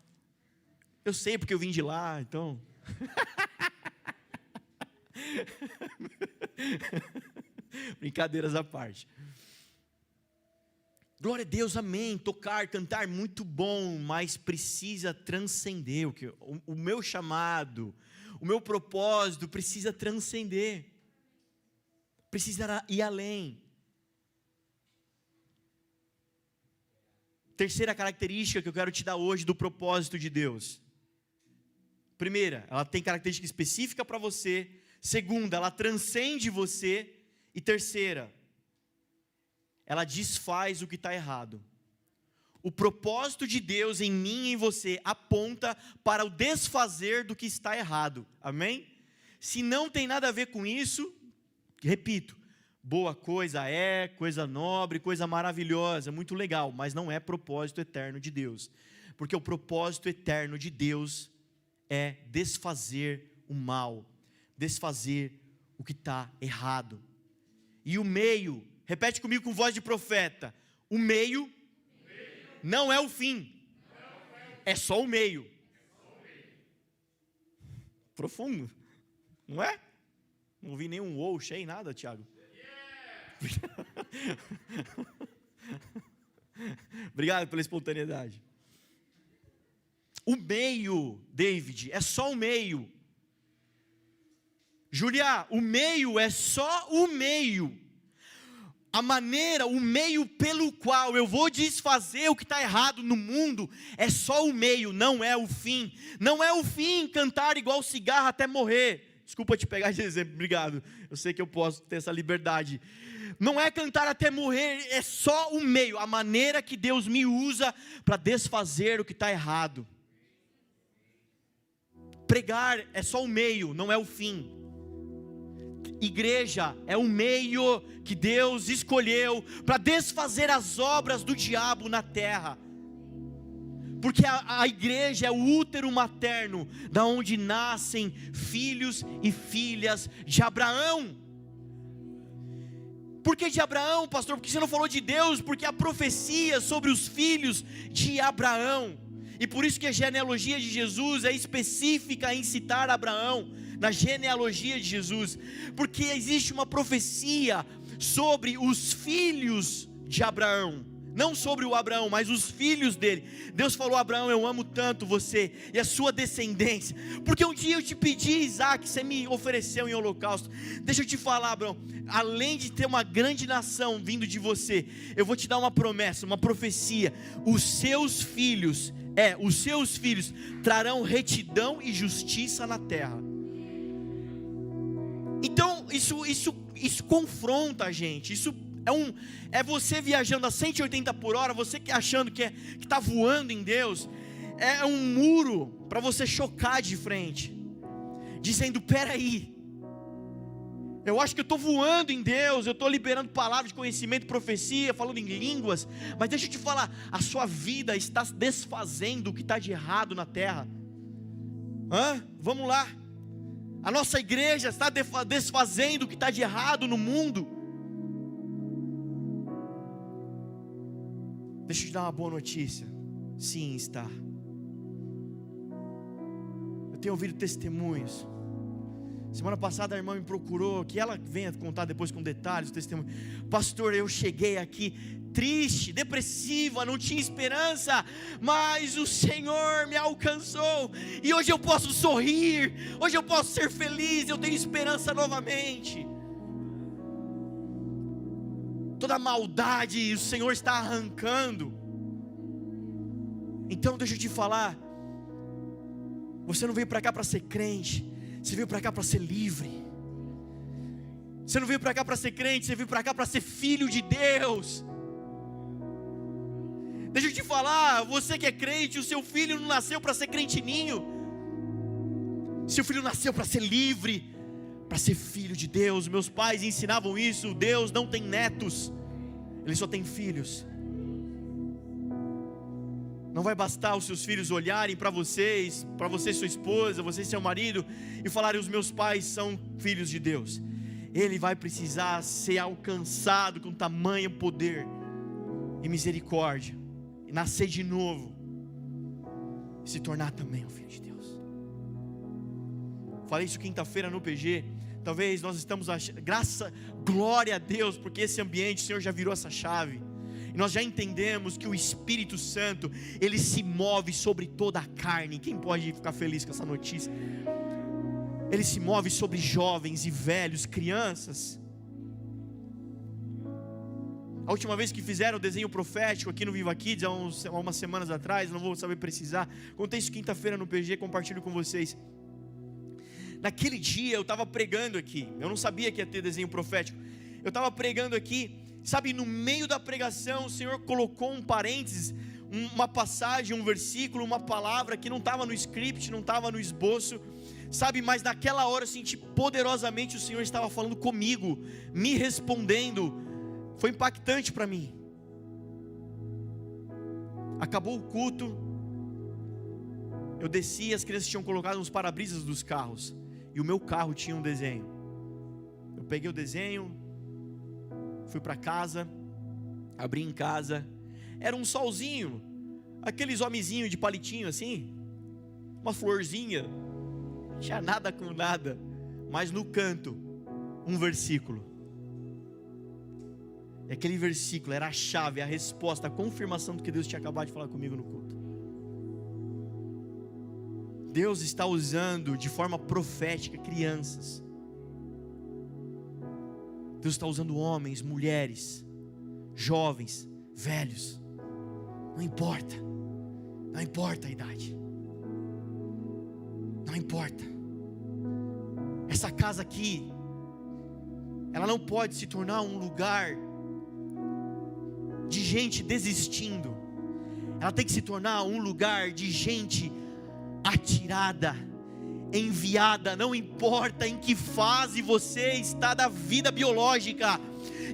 Eu sei porque eu vim de lá, então... Brincadeiras à parte. Glória a Deus, amém. Tocar, cantar, muito bom, mas precisa transcender. O meu chamado, o meu propósito precisa transcender, precisa ir além. Terceira característica que eu quero te dar hoje do propósito de Deus. Primeira, ela tem característica específica para você. Segunda, ela transcende você. E terceira, ela desfaz o que está errado. O propósito de Deus em mim e em você aponta para o desfazer do que está errado. Amém? Se não tem nada a ver com isso, repito, boa coisa é, coisa nobre, coisa maravilhosa, muito legal, mas não é propósito eterno de Deus. Porque o propósito eterno de Deus é desfazer o mal, desfazer o que está errado. E o meio, repete comigo com voz de profeta, o meio não é o fim, é só o meio. Profundo, não é? Não ouvi nenhum ou, cheio, nada, Tiago. Obrigado pela espontaneidade. O meio, David, é só o meio. Julia, o meio é só o meio. A maneira, o meio pelo qual eu vou desfazer o que está errado no mundo, é só o meio, não é o fim. Não é o fim cantar igual cigarro até morrer. Desculpa te pegar de exemplo, obrigado. Eu sei que eu posso ter essa liberdade. Não é cantar até morrer, é só o meio, a maneira que Deus me usa para desfazer o que está errado. Pregar é só o meio, não é o fim. Igreja é o meio que Deus escolheu para desfazer as obras do diabo na terra. Porque a igreja é o útero materno, da onde nascem filhos e filhas de Abraão. Por que de Abraão, pastor? Porque você não falou de Deus? Porque a profecia sobre os filhos de Abraão. E por isso que a genealogia de Jesus é específica em citar Abraão, na genealogia de Jesus, porque existe uma profecia sobre os filhos de Abraão, não sobre o Abraão, mas os filhos dele. Deus falou: Abraão, eu amo tanto você e a sua descendência, porque um dia eu te pedi Isaac, você me ofereceu em holocausto. Deixa eu te falar, Abraão, além de ter uma grande nação vindo de você, eu vou te dar uma promessa, uma profecia: os seus filhos trarão retidão e justiça na terra. Então isso confronta a gente, isso É você viajando a 180 por hora, você achando que está voando em Deus. É um muro para você chocar de frente, dizendo: peraí, eu acho que eu estou voando em Deus, eu estou liberando palavras de conhecimento, profecia, falando em línguas, mas deixa eu te falar, a sua vida está desfazendo o que está de errado na terra. Vamos lá, a nossa igreja está desfazendo o que está de errado no mundo. Deixa eu te dar uma boa notícia. Sim, está. Eu tenho ouvido testemunhos. Semana passada a irmã me procurou, que ela venha contar depois com detalhes o testemunho. Pastor, eu cheguei aqui triste, depressiva, não tinha esperança, mas o Senhor me alcançou, e hoje eu posso sorrir, hoje eu posso ser feliz, eu tenho esperança novamente. Toda maldade o Senhor está arrancando. Então deixa eu te falar, você não veio para cá para ser crente, você veio para cá para ser livre. Você não veio para cá para ser crente, você veio para cá para ser filho de Deus. Deixa eu te falar, você que é crente, o seu filho não nasceu para ser crentinho. Seu filho nasceu para ser livre, para ser filho de Deus. Meus pais ensinavam isso. Deus não tem netos, Ele só tem filhos. Não vai bastar os seus filhos olharem para você e sua esposa, você e seu marido, e falarem: os meus pais são filhos de Deus. Ele vai precisar ser alcançado com tamanho poder e misericórdia, e nascer de novo, e se tornar também um filho de Deus. Falei isso quinta-feira no PG. Talvez nós estamos achando, glória a Deus, porque esse ambiente, o Senhor já virou essa chave. E nós já entendemos que o Espírito Santo, Ele se move sobre toda a carne. Quem pode ficar feliz com essa notícia? Ele se move sobre jovens e velhos, crianças. A última vez que fizeram o desenho profético aqui no Viva Kids, há umas semanas atrás, não vou saber precisar, contei isso quinta-feira no PG, compartilho com vocês. Naquele dia eu estava pregando aqui, eu não sabia que ia ter desenho profético, eu estava pregando aqui, sabe, no meio da pregação o Senhor colocou um parênteses, uma passagem, um versículo, uma palavra que não estava no script, não estava no esboço, sabe, mas naquela hora eu senti poderosamente o Senhor estava falando comigo, me respondendo. Foi impactante para mim. Acabou o culto, eu desci, as crianças tinham colocado uns para-brisas dos carros, e o meu carro tinha um desenho. Eu peguei o desenho, fui para casa, abri em casa, era um solzinho, aqueles homenzinhos de palitinho assim, uma florzinha, não tinha nada com nada, mas no canto, um versículo. E aquele versículo era a chave, a resposta, a confirmação do que Deus tinha acabado de falar comigo no culto. Deus está usando de forma profética crianças. Deus está usando homens, mulheres, jovens, velhos. Não importa a idade. Não importa. Essa casa aqui, ela não pode se tornar um lugar de gente desistindo. Ela tem que se tornar um lugar de gente atirada, enviada. Não importa em que fase você está da vida biológica,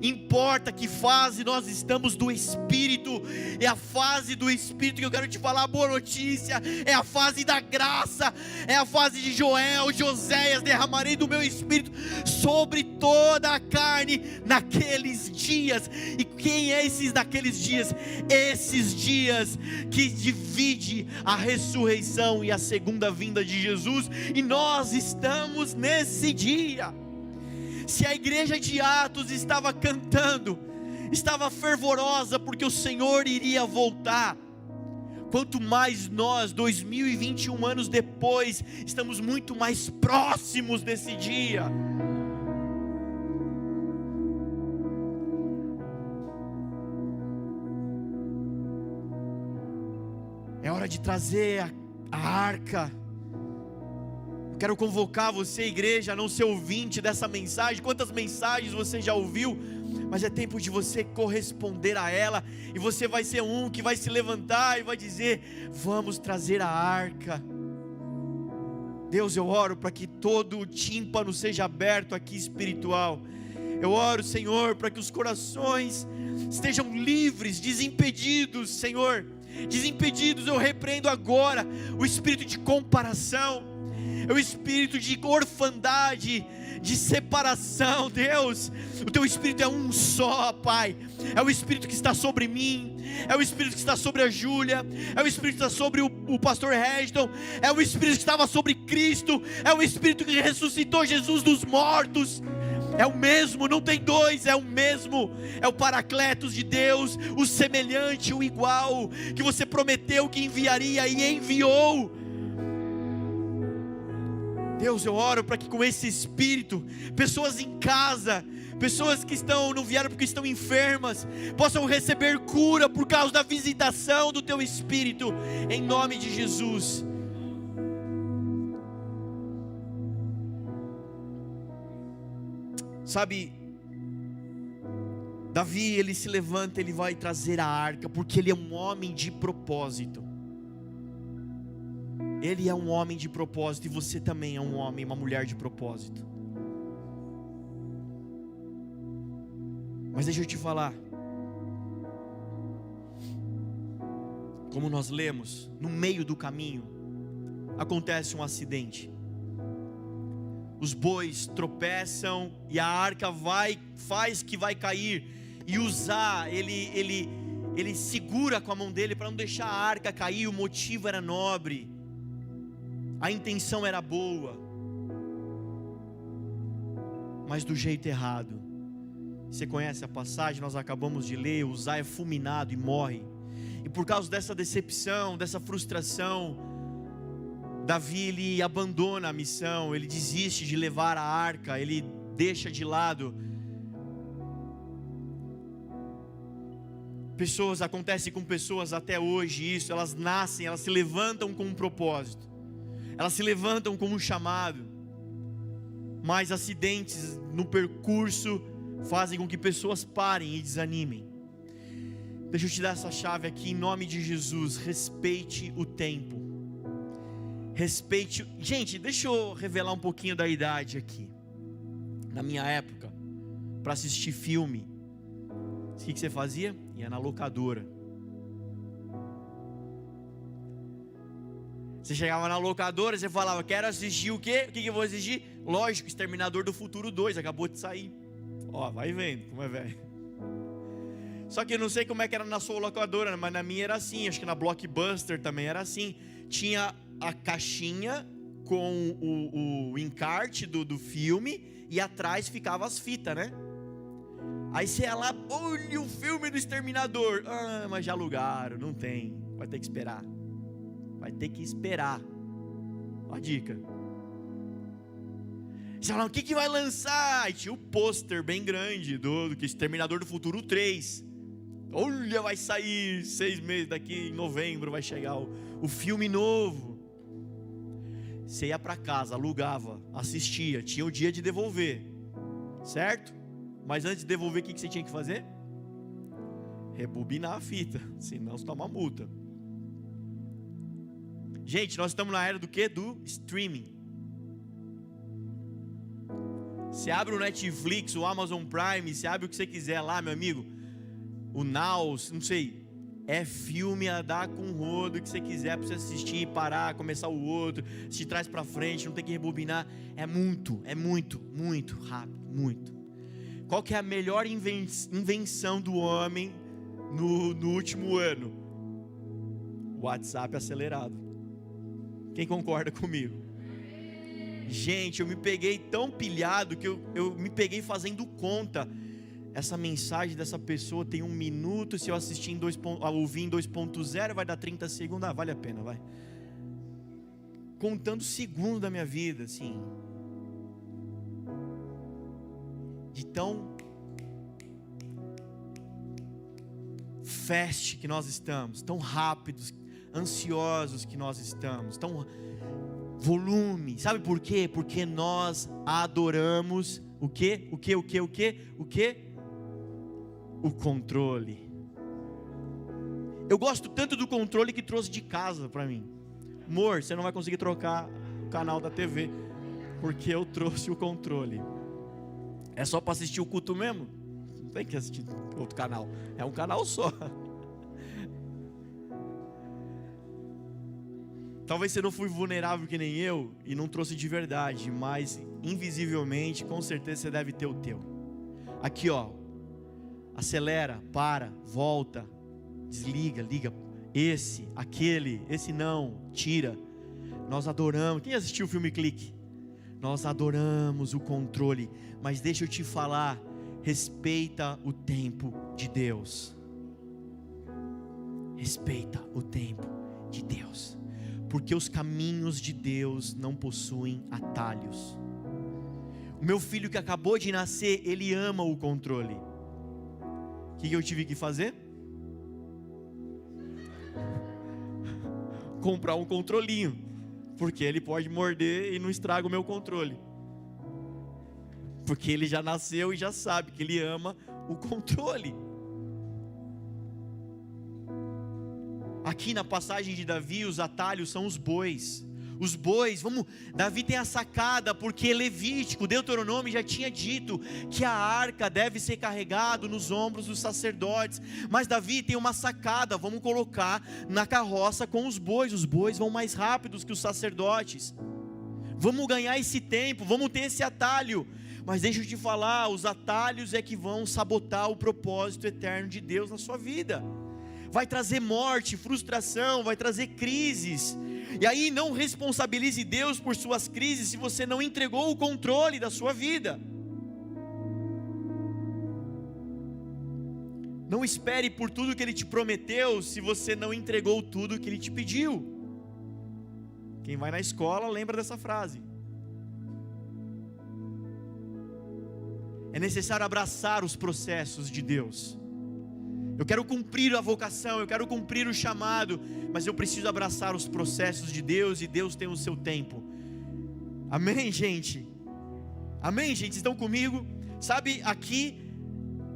importa que fase nós estamos do Espírito. É a fase do Espírito que eu quero te falar. Boa notícia, é a fase da graça, é a fase de Joel, Joséias: derramarei do meu Espírito sobre toda a carne naqueles dias. E quem é esses daqueles dias? Esses dias que divide a ressurreição e a segunda vinda de Jesus, e nós estamos nesse dia. Se a igreja de Atos estava cantando, estava fervorosa porque o Senhor iria voltar, quanto mais nós, 2021 anos depois, estamos muito mais próximos desse dia. É hora de trazer a arca. Quero convocar você, igreja, a não ser ouvinte dessa mensagem. Quantas mensagens você já ouviu? mas é tempo de você corresponder a ela, e você vai ser um que vai se levantar e vai dizer: vamos trazer a arca. Deus, eu oro para que todo o tímpano seja aberto aqui espiritual. Eu oro, Senhor, para que os corações estejam livres, desimpedidos, Senhor. Desimpedidos, eu repreendo agora o espírito de comparação, o espírito de orfandade, de separação. Deus, o teu espírito é um só, Pai. É o espírito que está sobre mim, é o espírito que está sobre a Júlia, é o espírito que está sobre o pastor Reginald, é o espírito que estava sobre Cristo, é o espírito que ressuscitou Jesus dos mortos. É o mesmo, não tem dois, é o mesmo. É o Paracletos de Deus, o semelhante, o igual, que você prometeu que enviaria e enviou. Deus, eu oro para que com esse espírito, pessoas em casa, pessoas que não vieram porque estão enfermas, possam receber cura por causa da visitação do teu espírito, em nome de Jesus. Sabe, Davi, ele se levanta, ele vai trazer a arca, porque ele é um homem de propósito. Ele é um homem de propósito, e você também é um homem, uma mulher de propósito. Mas deixa eu te falar, como nós lemos, no meio do caminho acontece um acidente. Os bois tropeçam e a arca faz que vai cair, e Uzá, ele segura com a mão dele para não deixar a arca cair. O motivo era nobre, a intenção era boa, mas do jeito errado. Você conhece a passagem, nós acabamos de ler. Uzá é fulminado e morre, e por causa dessa decepção, dessa frustração, Davi, ele abandona a missão, ele desiste de levar a arca, ele deixa de lado. Acontece com pessoas até hoje isso, elas nascem, elas se levantam com um propósito, elas se levantam com um chamado, mas acidentes no percurso fazem com que pessoas parem e desanimem. Deixa eu te dar essa chave aqui, em nome de Jesus. Respeite o tempo. Respeite. Gente, deixa eu revelar um pouquinho da idade aqui. Na minha época, para assistir filme, o que você fazia? Ia na locadora. Você chegava na locadora, você falava: quero assistir o quê? O que eu vou assistir? Lógico, Exterminador do Futuro 2, acabou de sair. Ó, vai vendo como é velho. Só que eu não sei como é que era na sua locadora, mas na minha era assim. Acho que na Blockbuster também era assim. Tinha a caixinha com o encarte do filme, e atrás ficava as fitas, né? Aí você ia lá: olha o filme do Exterminador. Ah, mas já alugaram, não tem, vai ter que esperar. Vai ter que esperar. Ó a dica. Você fala: o que vai lançar? E tinha o pôster bem grande do Exterminador do Futuro 3. Olha, vai sair 6 meses, daqui em novembro vai chegar o filme novo. Você ia para casa, alugava, assistia, tinha o dia de devolver, certo? Mas antes de devolver, o que você tinha que fazer? Rebobinar a fita, senão você toma multa. Gente, nós estamos na era do quê? Do streaming. Você abre o Netflix, o Amazon Prime, você abre o que você quiser lá, meu amigo. O Now, não sei. É filme a dar com o rodo que você quiser para você assistir, parar, começar o outro, de trás para frente, não tem que rebobinar. É muito rápido, muito. Qual que é a melhor invenção do homem no último ano? O WhatsApp acelerado. Quem concorda comigo? Gente, eu me peguei tão pilhado que eu me peguei fazendo conta. Essa mensagem dessa pessoa tem 1 minuto, se eu assistir ouvir em 2.0 vai dar 30 segundos, vale a pena, vai. Contando segundos da minha vida, assim. De tão fast que nós estamos, tão rápidos, ansiosos que nós estamos, tão volume. Sabe por quê? Porque nós adoramos o quê? o controle. Eu gosto tanto do controle que trouxe de casa para mim. Amor, você não vai conseguir trocar o canal da TV, porque eu trouxe o controle. É só para assistir o culto mesmo? Não tem que assistir outro canal, é um canal só. Talvez você não foi vulnerável que nem eu e não trouxe de verdade, mas invisivelmente, com certeza você deve ter o teu. Aqui ó, acelera, para, volta, desliga, liga, esse, aquele, esse não, tira. Nós adoramos, quem assistiu o filme Clique? Nós adoramos o controle, mas deixa eu te falar, respeita o tempo de Deus. Respeita o tempo de Deus. Porque os caminhos de Deus não possuem atalhos. O meu filho que acabou de nascer, ele ama o controle. O que eu tive que fazer? Comprar um controlinho, porque ele pode morder e não estraga o meu controle. Porque ele já nasceu e já sabe que ele ama o controle. Aqui na passagem de Davi, os atalhos são os bois. Os bois, Davi tem a sacada, porque Levítico, Deuteronômio já tinha dito que a arca deve ser carregada nos ombros dos sacerdotes. Mas Davi tem uma sacada, vamos colocar na carroça com os bois vão mais rápidos que os sacerdotes. Vamos ganhar esse tempo, vamos ter esse atalho. Mas deixa eu te falar, os atalhos é que vão sabotar o propósito eterno de Deus na sua vida. Vai trazer morte, frustração, vai trazer crises. E aí não responsabilize Deus por suas crises se você não entregou o controle da sua vida. Não espere por tudo que Ele te prometeu se você não entregou tudo que Ele te pediu. Quem vai na escola lembra dessa frase. É necessário abraçar os processos de Deus. Eu quero cumprir a vocação, eu quero cumprir o chamado, mas eu preciso abraçar os processos de Deus, e Deus tem o seu tempo. Amém, gente? Amém, gente? Estão comigo? Sabe, aqui,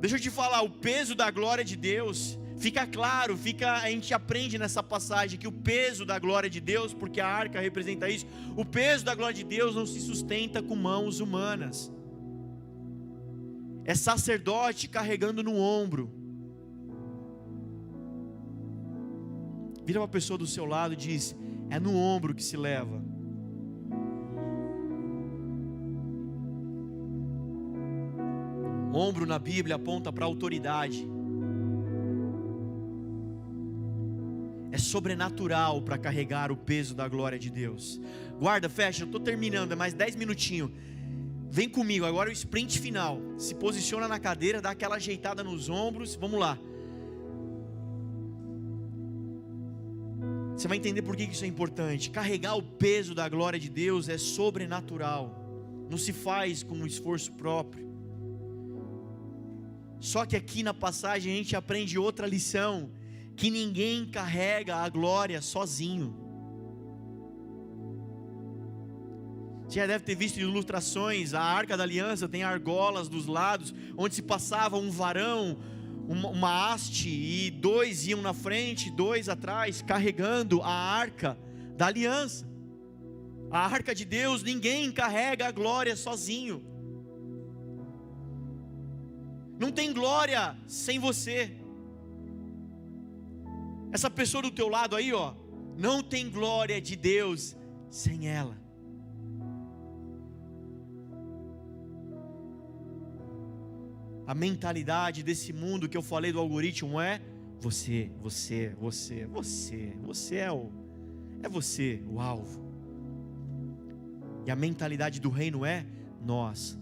deixa eu te falar, o peso da glória de Deus, fica claro, a gente aprende nessa passagem que o peso da glória de Deus, porque a arca representa isso, o peso da glória de Deus não se sustenta com mãos humanas. É sacerdote carregando no ombro. Vira para a pessoa do seu lado e diz: é no ombro que se leva. Ombro na Bíblia aponta para a autoridade. É sobrenatural para carregar o peso da glória de Deus. Guarda, fecha, eu estou terminando, é mais 10 minutinhos. Vem comigo, agora o sprint final. Se posiciona na cadeira, dá aquela ajeitada nos ombros, vamos lá. Você vai entender por que isso é importante. Carregar o peso da glória de Deus é sobrenatural. Não se faz com um esforço próprio. Só que aqui na passagem a gente aprende outra lição: que ninguém carrega a glória sozinho. Você já deve ter visto ilustrações. A Arca da Aliança tem argolas dos lados, onde se passava um varão, uma haste, e 2 iam na frente, 2 atrás, carregando a Arca da Aliança. A Arca de Deus, ninguém carrega a glória sozinho. Não tem glória sem você. Essa pessoa do teu lado aí, ó, não tem glória de Deus sem ela. A mentalidade desse mundo que eu falei do algoritmo é: você é você o alvo. E a mentalidade do reino é nós.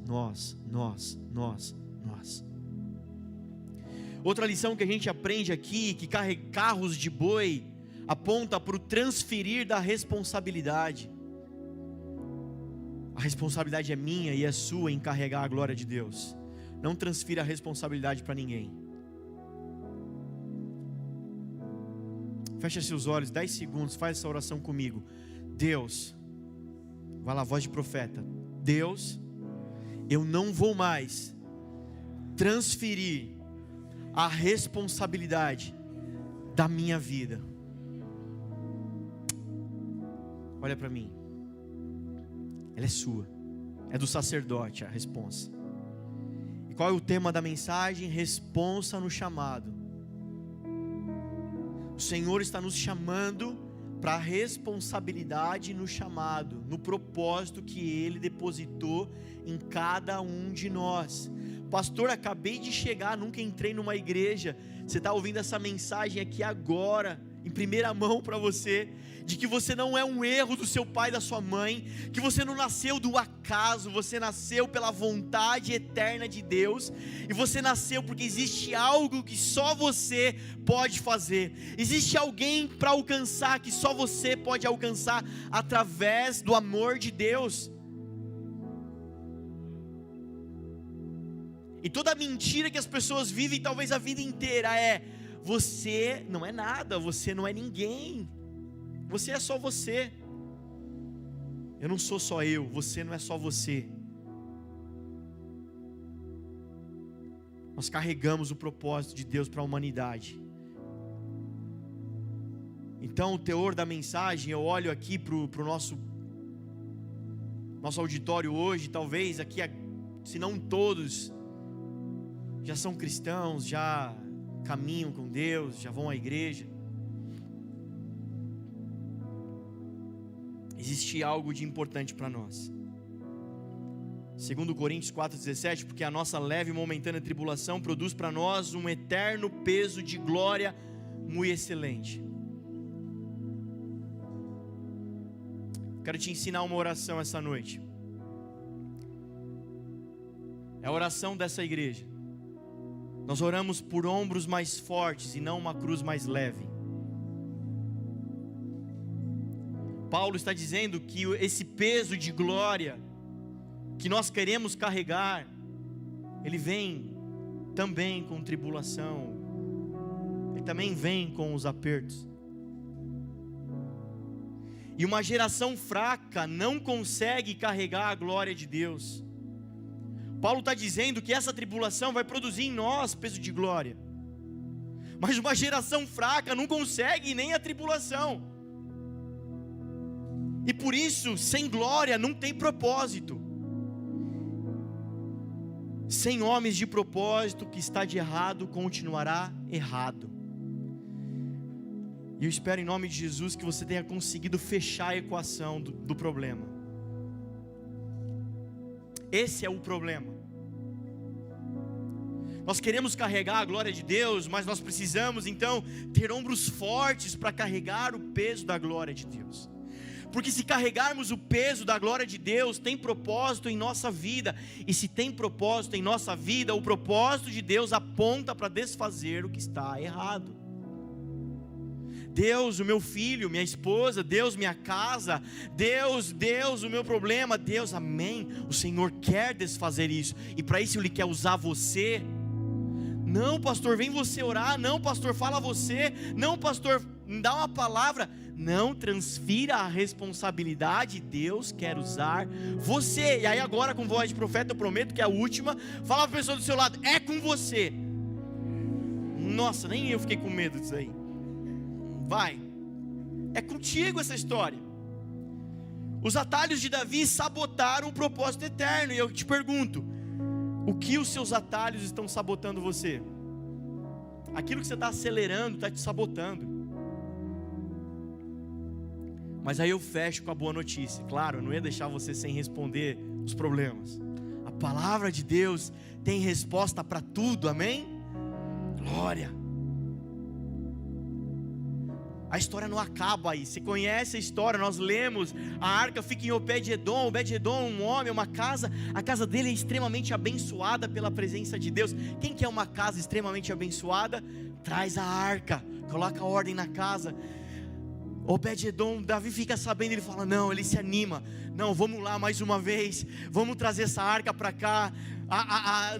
Outra lição que a gente aprende aqui, que carros de boi aponta para o transferir da responsabilidade. A responsabilidade é minha e é sua em carregar a glória de Deus. Não transfira a responsabilidade para ninguém. Fecha seus olhos, 10 segundos, faz essa oração comigo. Deus, vai lá, voz de profeta. Deus, eu não vou mais transferir a responsabilidade da minha vida. Olha para mim, ela é sua, é do sacerdote a responsa. E qual é o tema da mensagem? Responsa no chamado. O Senhor está nos chamando para a responsabilidade no chamado, no propósito que Ele depositou em cada um de nós. Pastor, acabei de chegar, nunca entrei numa igreja. Você está ouvindo essa mensagem aqui agora, em primeira mão para você, de que você não é um erro do seu pai e da sua mãe, que você não nasceu do acaso, você nasceu pela vontade eterna de Deus, e você nasceu porque existe algo que só você pode fazer, existe alguém para alcançar, que só você pode alcançar, através do amor de Deus. E toda mentira que as pessoas vivem, talvez a vida inteira, é: você não é nada, você não é ninguém, você é só você. Eu não sou só eu, você não é só você. Nós carregamos o propósito de Deus para a humanidade. Então o teor da mensagem, eu olho aqui para o nosso auditório hoje, talvez aqui, se não todos, já são cristãos, já caminham com Deus, já vão à igreja. Existe algo de importante para nós. 2 Coríntios 4,17, porque a nossa leve e momentânea tribulação produz para nós um eterno peso de glória muito excelente. Quero te ensinar uma oração essa noite. É a oração dessa igreja. Nós oramos por ombros mais fortes e não uma cruz mais leve. Paulo está dizendo que esse peso de glória que nós queremos carregar, ele vem também com tribulação, ele também vem com os apertos. E uma geração fraca não consegue carregar a glória de Deus. Paulo está dizendo que essa tribulação vai produzir em nós peso de glória, mas uma geração fraca não consegue nem a tribulação, e por isso, sem glória não tem propósito. Sem homens de propósito, o que está de errado continuará errado. E eu espero em nome de Jesus que você tenha conseguido fechar a equação do problema. Esse é o problema. Nós queremos carregar a glória de Deus, mas nós precisamos então ter ombros fortes para carregar o peso da glória de Deus. Porque se carregarmos o peso da glória de Deus, tem propósito em nossa vida. E se tem propósito em nossa vida, o propósito de Deus aponta para desfazer o que está errado. Deus, o meu filho, minha esposa, Deus, minha casa, Deus, o meu problema, Deus, amém. O Senhor quer desfazer isso, e para isso Ele quer usar você. Não, pastor, vem você orar. Não, pastor, fala você. Não, pastor, me dá uma palavra. Não transfira a responsabilidade, Deus quer usar você. E aí agora, com voz de profeta, eu prometo que é a última. Fala para a pessoa do seu lado: é com você. Nossa, nem eu fiquei com medo disso aí. Vai, é contigo essa história. Os atalhos de Davi sabotaram o propósito eterno. E eu te pergunto: o que os seus atalhos estão sabotando você? Aquilo que você está acelerando está te sabotando. Mas aí eu fecho com a boa notícia. Claro, eu não ia deixar você sem responder os problemas. A palavra de Deus tem resposta para tudo, amém? Glória. A história não acaba aí. Você conhece a história, nós lemos. A arca fica em Obed-edom. Obed-edom, um homem, uma casa. A casa dele é extremamente abençoada pela presença de Deus. Quem quer uma casa extremamente abençoada? Traz a arca, coloca ordem na casa. Obed-edom, Davi fica sabendo, ele fala: não, ele se anima. Não, vamos lá mais uma vez. Vamos trazer essa arca para cá.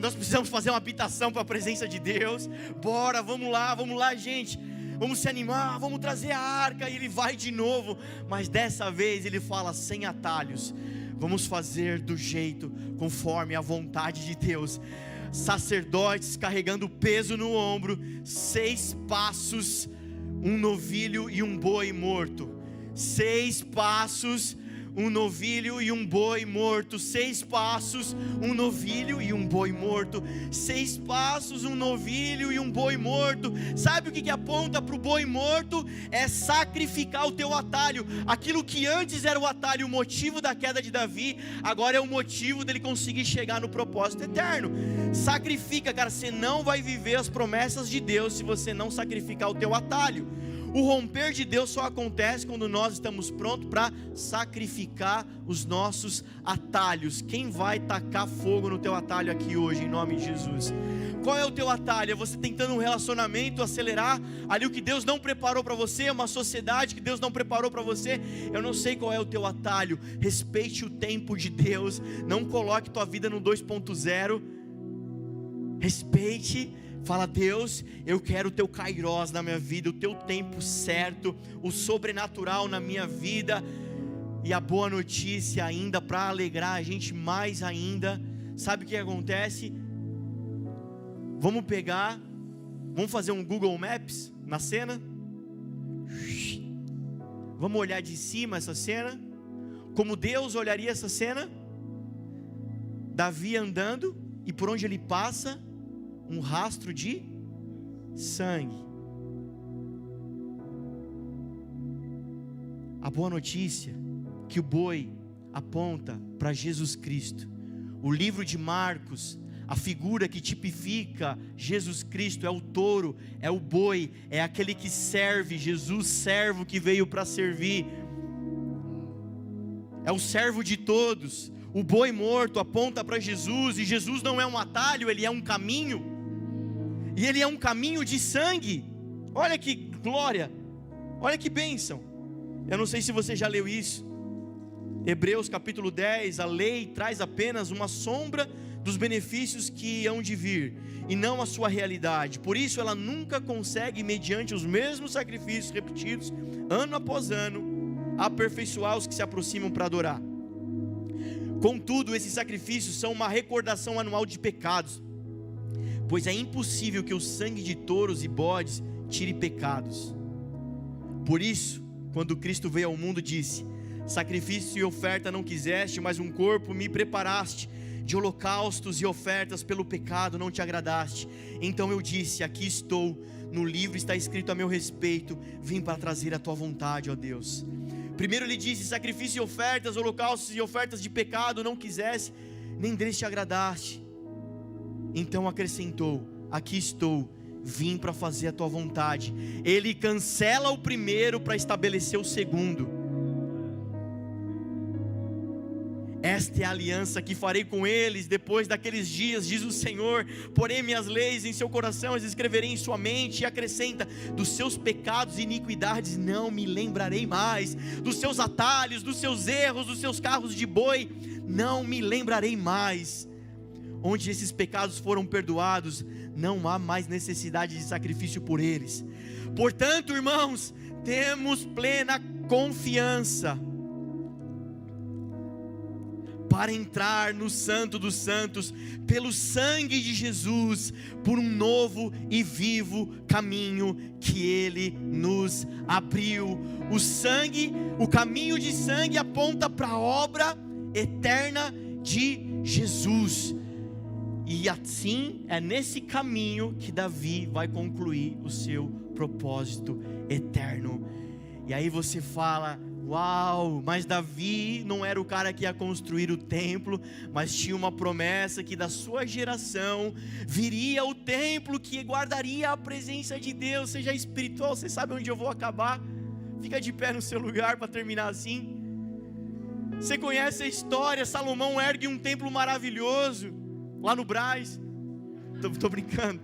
Nós precisamos fazer uma habitação para a presença de Deus. Bora, vamos lá, gente. Vamos se animar, vamos trazer a arca. E ele vai de novo, mas dessa vez ele fala sem atalhos. Vamos fazer do jeito conforme a vontade de Deus. sacerdotes carregando peso no ombro, 6 passos, um novilho e um boi morto. 6 passos, um novilho e um boi morto. 6 passos, um novilho e um boi morto. 6 passos, um novilho e um boi morto. Sabe o que aponta para o boi morto? É sacrificar o teu atalho. Aquilo que antes era o atalho, o motivo da queda de Davi, agora é o motivo dele conseguir chegar no propósito eterno. Sacrifica, cara. Você não vai viver as promessas de Deus se você não sacrificar o teu atalho. O romper de Deus só acontece quando nós estamos prontos para sacrificar os nossos atalhos. Quem vai tacar fogo no teu atalho aqui hoje, em nome de Jesus? Qual é o teu atalho? É você tentando um relacionamento, acelerar ali o que Deus não preparou para você, uma sociedade que Deus não preparou para você? Eu não sei qual é o teu atalho. Respeite o tempo de Deus. Não coloque tua vida no 2.0. Respeite. Fala: Deus, eu quero o teu kairós na minha vida, o teu tempo certo, o sobrenatural na minha vida. E a boa notícia ainda, para alegrar a gente mais ainda, sabe o que acontece? Vamos fazer um Google Maps na cena. Vamos olhar de cima essa cena, como Deus olharia essa cena. Davi andando, e por onde ele passa, um rastro de sangue. A boa notícia é que o boi aponta para Jesus Cristo. O livro de Marcos, a figura que tipifica Jesus Cristo é o touro, é o boi, é aquele que serve. Jesus, servo que veio para servir, é o servo de todos. O boi morto aponta para Jesus, e Jesus não é um atalho, ele é um caminho. E ele é um caminho de sangue. Olha que glória, olha que bênção. Eu não sei se você já leu isso. Hebreus capítulo 10, a lei traz apenas uma sombra dos benefícios que hão de vir, e não a sua realidade. Por isso ela nunca consegue, mediante os mesmos sacrifícios repetidos, ano após ano, aperfeiçoar os que se aproximam para adorar. Contudo, esses sacrifícios são uma recordação anual de pecados, pois é impossível que o sangue de touros e bodes tire pecados. Por isso, quando Cristo veio ao mundo, disse: sacrifício e oferta não quiseste, mas um corpo me preparaste. De holocaustos e ofertas pelo pecado não te agradaste. Então eu disse: aqui estou, no livro está escrito a meu respeito, vim para trazer a tua vontade, ó Deus. Primeiro ele disse: sacrifício e ofertas, holocaustos e ofertas de pecado não quiseste, nem deles te agradaste. Então acrescentou: aqui estou, vim para fazer a tua vontade. Ele cancela o primeiro para estabelecer o segundo. Esta é a aliança que farei com eles depois daqueles dias, diz o Senhor. Porei minhas leis em seu coração, as escreverei em sua mente. E acrescenta: dos seus pecados e iniquidades não me lembrarei mais. Dos seus atalhos, dos seus erros, dos seus carros de boi, não me lembrarei mais. Onde esses pecados foram perdoados, não há mais necessidade de sacrifício por eles. Portanto, irmãos, temos plena confiança para entrar no Santo dos Santos, pelo sangue de Jesus, por um novo e vivo caminho que Ele nos abriu. O sangue, o caminho de sangue aponta para a obra eterna de Jesus. E assim, é nesse caminho que Davi vai concluir o seu propósito eterno. E aí você fala: uau, mas Davi não era o cara que ia construir o templo, mas tinha uma promessa que da sua geração viria o templo que guardaria a presença de Deus. Seja espiritual, você sabe onde eu vou acabar? Fica de pé no seu lugar para terminar assim. Você conhece a história, Salomão ergue um templo maravilhoso lá no Brás. Tô brincando.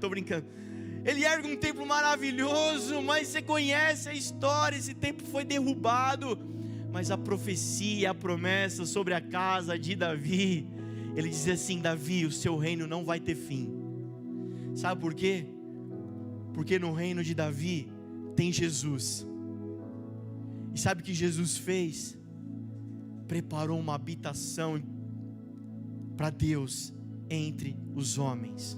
Ele ergue um templo maravilhoso, mas você conhece a história, esse templo foi derrubado. Mas a profecia, a promessa sobre a casa de Davi, ele diz assim: Davi, o seu reino não vai ter fim. Sabe por quê? Porque no reino de Davi tem Jesus. E sabe o que Jesus fez? Preparou uma habitação para Deus entre os homens.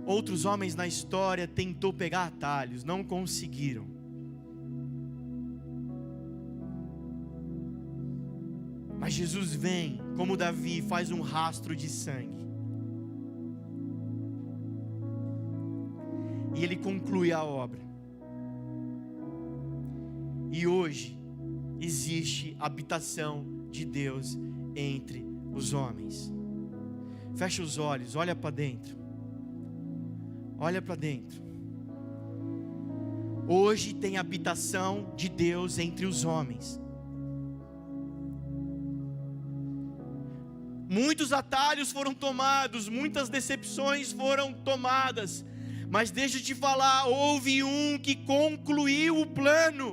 Outros homens na história tentou pegar atalhos, não conseguiram. Mas Jesus vem, como Davi, faz um rastro de sangue. E Ele conclui a obra. E hoje existe habitação de Deus entre os homens. Fecha os olhos, olha para dentro. Olha para dentro. Hoje tem habitação de Deus entre os homens. Muitos atalhos foram tomados, muitas decepções foram tomadas, mas deixa eu te falar, houve um que concluiu o plano,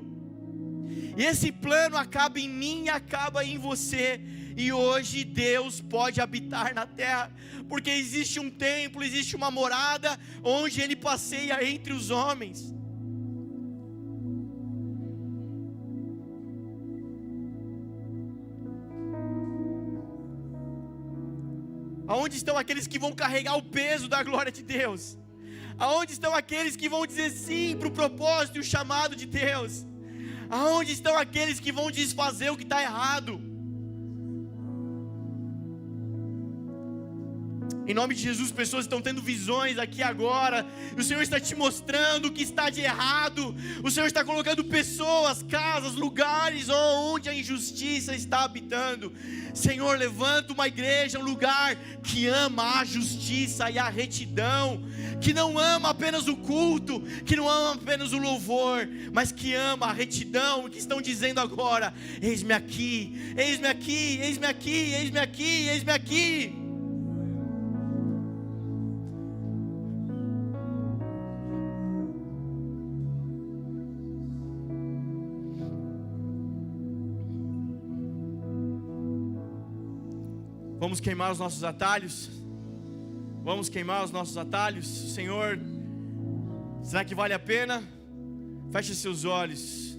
e esse plano acaba em mim e acaba em você, e hoje Deus pode habitar na terra, porque existe um templo, existe uma morada, onde Ele passeia entre os homens. Aonde estão aqueles que vão carregar o peso da glória de Deus? Aonde estão aqueles que vão dizer sim para o propósito e o chamado de Deus? Aonde estão aqueles que vão desfazer o que está errado? Em nome de Jesus, pessoas estão tendo visões aqui agora. O Senhor está te mostrando o que está de errado. O Senhor está colocando pessoas, casas, lugares onde a injustiça está habitando. Senhor, levanta uma igreja, um lugar que ama a justiça e a retidão, que não ama apenas o culto, que não ama apenas o louvor, mas que ama a retidão, que estão dizendo agora: eis-me aqui, eis-me aqui, eis-me aqui, eis-me aqui, eis-me aqui. Vamos queimar os nossos atalhos? Vamos queimar os nossos atalhos? Senhor, será que vale a pena? Feche seus olhos.